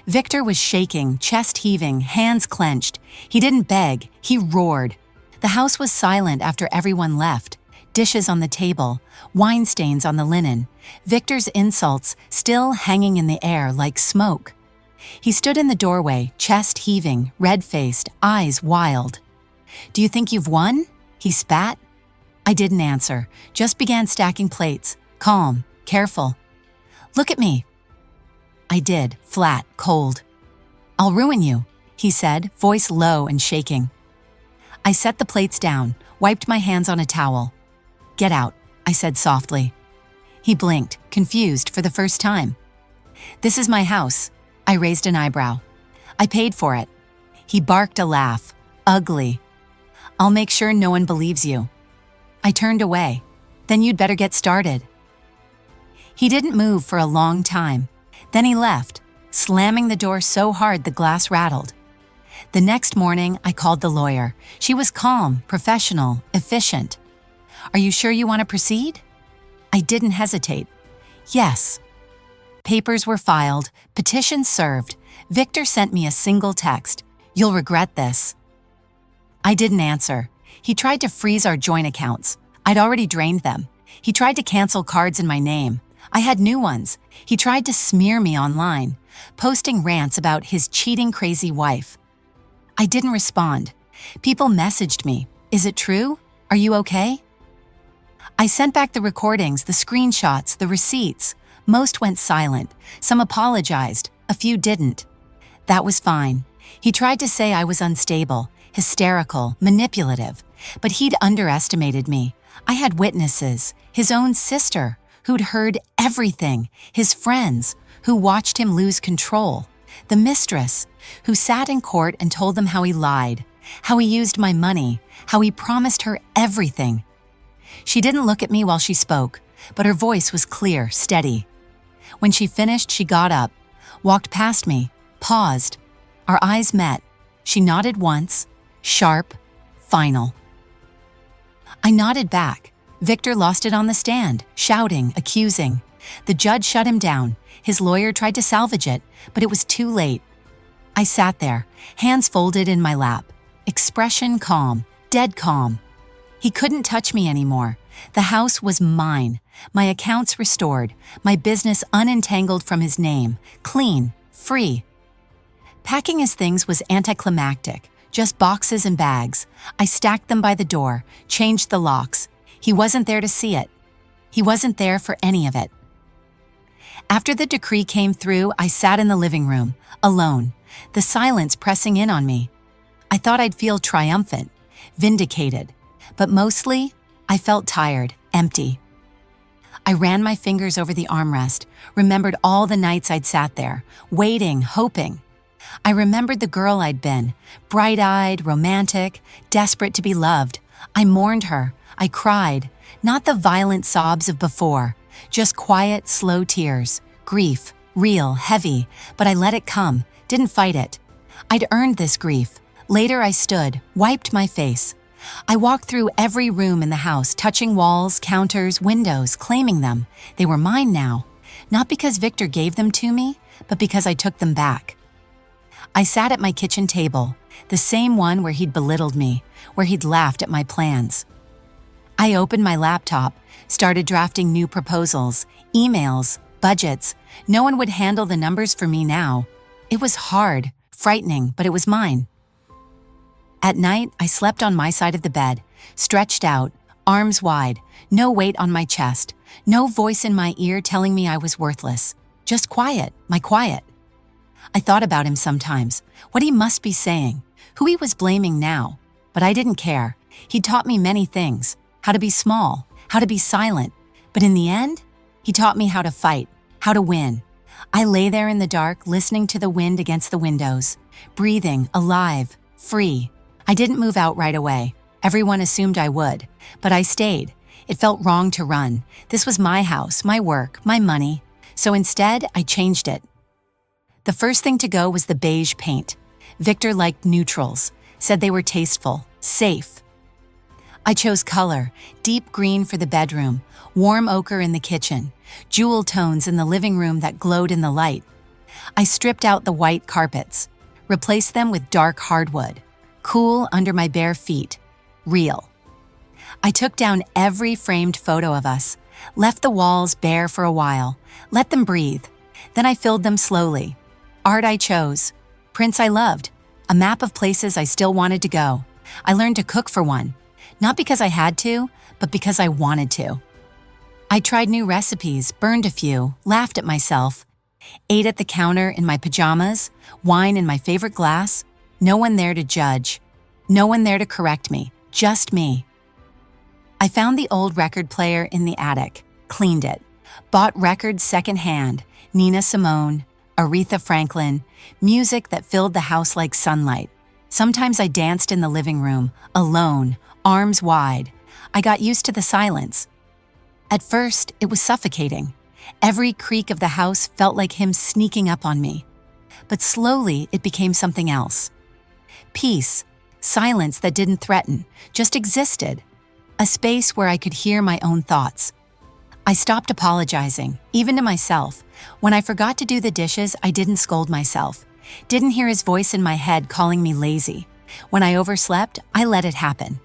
Victor was shaking, chest heaving, hands clenched. He didn't beg, he roared. The house was silent after everyone left. Dishes on the table, wine stains on the linen. Victor's insults still hanging in the air like smoke. He stood in the doorway, chest heaving, red-faced, eyes wild. "Do you think you've won?" He spat. I didn't answer, just began stacking plates, calm, careful. "Look at me." I did, flat, cold. "I'll ruin you," he said, voice low and shaking. I set the plates down, wiped my hands on a towel. "Get out," I said softly. He blinked, confused for the first time. "This is my house." I raised an eyebrow. "I paid for it." He barked a laugh, ugly. "I'll make sure no one believes you." I turned away. "Then you'd better get started." He didn't move for a long time. Then he left, slamming the door so hard the glass rattled. The next morning, I called the lawyer. She was calm, professional, efficient. "Are you sure you want to proceed?" I didn't hesitate. "Yes." Papers were filed, petitions served. Victor sent me a single text. "You'll regret this." I didn't answer. He tried to freeze our joint accounts. I'd already drained them. He tried to cancel cards in my name. I had new ones. He tried to smear me online, posting rants about his cheating crazy wife. I didn't respond. People messaged me. "Is it true? Are you okay?" I sent back the recordings, the screenshots, the receipts. Most went silent. Some apologized. A few didn't. That was fine. He tried to say I was unstable, hysterical, manipulative, but he'd underestimated me. I had witnesses, his own sister, who'd heard everything, his friends, who watched him lose control, the mistress, who sat in court and told them how he lied, how he used my money, how he promised her everything. She didn't look at me while she spoke, but her voice was clear, steady. When she finished, she got up, walked past me, paused. Our eyes met. She nodded once, sharp, final. I nodded back. Victor lost it on the stand, shouting, accusing. The judge shut him down. His lawyer tried to salvage it, but it was too late. I sat there, hands folded in my lap, expression calm, dead calm. He couldn't touch me anymore. The house was mine. my accounts restored, my business unentangled from his name, clean, free. Packing his things was anticlimactic, just boxes and bags. I stacked them by the door, changed the locks. He wasn't there to see it. He wasn't there for any of it. After the decree came through, I sat in the living room, alone, the silence pressing in on me. I thought I'd feel triumphant, vindicated, but mostly, I felt tired, empty. I ran my fingers over the armrest, remembered all the nights I'd sat there, waiting, hoping. I remembered the girl I'd been, bright-eyed, romantic, desperate to be loved. I mourned her. I cried, not the violent sobs of before, just quiet, slow tears, grief, real, heavy, but I let it come, didn't fight it. I'd earned this grief. Later I stood, wiped my face. I walked through every room in the house, touching walls, counters, windows, claiming them. They were mine now, not because Victor gave them to me, but because I took them back. I sat at my kitchen table, the same one where he'd belittled me, where he'd laughed at my plans. I opened my laptop, started drafting new proposals, emails, budgets. No one would handle the numbers for me now. It was hard, frightening, but it was mine. At night, I slept on my side of the bed, stretched out, arms wide, no weight on my chest, no voice in my ear telling me I was worthless. Just quiet, my quiet. I thought about him sometimes, what he must be saying, who he was blaming now, but I didn't care. He taught me many things, how to be small, how to be silent, but in the end, he taught me how to fight, how to win. I lay there in the dark, listening to the wind against the windows, breathing, alive, free. I didn't move out right away. Everyone assumed I would, but I stayed. It felt wrong to run. This was my house, my work, my money. So instead, I changed it. The first thing to go was the beige paint. Victor liked neutrals, said they were tasteful, safe. I chose color, deep green for the bedroom, warm ochre in the kitchen, jewel tones in the living room that glowed in the light. I stripped out the white carpets, replaced them with dark hardwood, cool under my bare feet, real. I took down every framed photo of us, left the walls bare for a while, let them breathe. Then I filled them slowly. Art I chose, prints I loved, a map of places I still wanted to go. I learned to cook for one, not because I had to, but because I wanted to. I tried new recipes, burned a few, laughed at myself, ate at the counter in my pajamas, wine in my favorite glass. No one there to judge, no one there to correct me, just me. I found the old record player in the attic, cleaned it, bought records secondhand, Nina Simone, Aretha Franklin, music that filled the house like sunlight. Sometimes I danced in the living room, alone, arms wide. I got used to the silence. At first, it was suffocating. Every creak of the house felt like him sneaking up on me. But slowly, it became something else. Peace, silence that didn't threaten, just existed. A space where I could hear my own thoughts. I stopped apologizing, even to myself. When I forgot to do the dishes, I didn't scold myself. Didn't hear his voice in my head calling me lazy. When I overslept, I let it happen.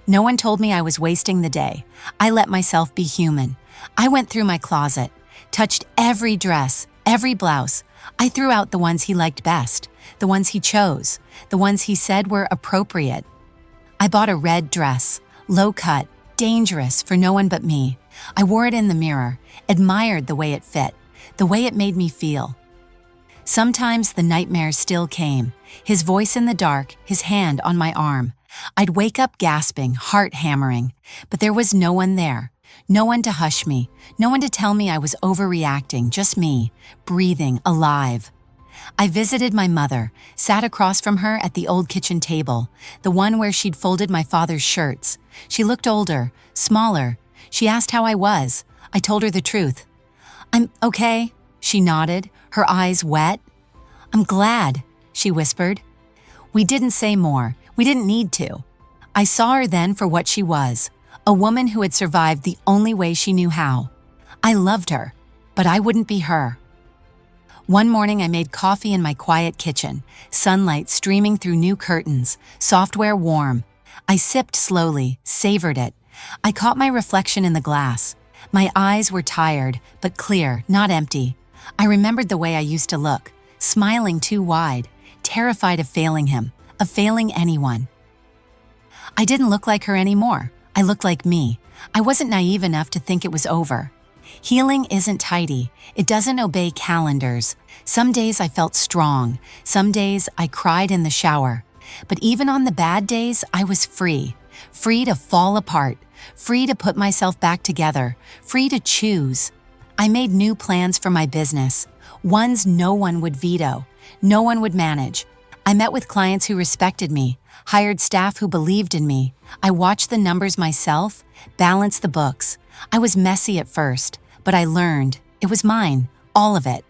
No one told me I was wasting the day. I let myself be human. I went through my closet, touched every dress, every blouse. I threw out the ones he liked best, the ones he chose, the ones he said were appropriate. I bought a red dress, low cut, dangerous for no one but me. I wore it in the mirror, admired the way it fit, the way it made me feel. Sometimes the nightmares still came, his voice in the dark, his hand on my arm. I'd wake up gasping, heart hammering, but there was no one there, no one to hush me, no one to tell me I was overreacting, just me, breathing, alive. I visited my mother, sat across from her at the old kitchen table, the one where she'd folded my father's shirts. She looked older, smaller. She asked how I was. I told her the truth. "I'm okay," she nodded, her eyes wet. "I'm glad," she whispered. We didn't say more. We didn't need to. I saw her then for what she was, a woman who had survived the only way she knew how. I loved her, but I wouldn't be her. One morning I made coffee in my quiet kitchen, sunlight streaming through new curtains, software warm. I sipped slowly, savored it. I caught my reflection in the glass. My eyes were tired, but clear, not empty. I remembered the way I used to look, smiling too wide, terrified of failing him, of failing anyone. I didn't look like her anymore. I looked like me. I wasn't naive enough to think it was over. Healing isn't tidy. It doesn't obey calendars. Some days I felt strong. Some days I cried in the shower. But even on the bad days, I was free. Free to fall apart. Free to put myself back together. Free to choose. I made new plans for my business. Ones no one would veto. No one would manage. I met with clients who respected me, hired staff who believed in me. I watched the numbers myself, balanced the books. I was messy at first, but I learned. It was mine, all of it.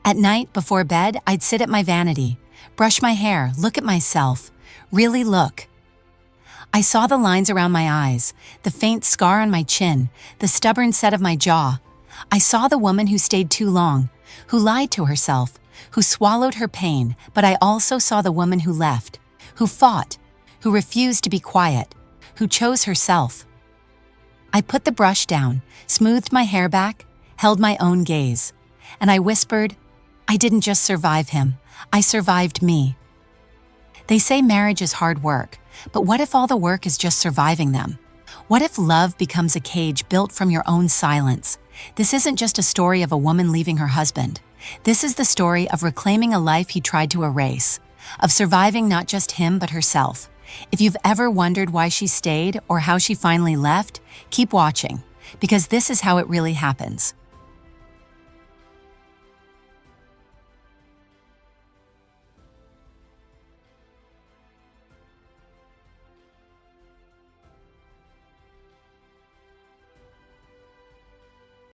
At night, before bed, I'd sit at my vanity, brush my hair, look at myself, really look. I saw the lines around my eyes, the faint scar on my chin, the stubborn set of my jaw. I saw the woman who stayed too long, who lied to herself, who swallowed her pain, but I also saw the woman who left, who fought, who refused to be quiet, who chose herself. I put the brush down, smoothed my hair back, held my own gaze, and I whispered, I didn't just survive him, I survived me. They say marriage is hard work, but what if all the work is just surviving them? What if love becomes a cage built from your own silence? This isn't just a story of a woman leaving her husband. This is the story of reclaiming a life he tried to erase, of surviving not just him but herself. If you've ever wondered why she stayed or how she finally left, keep watching, because this is how it really happens.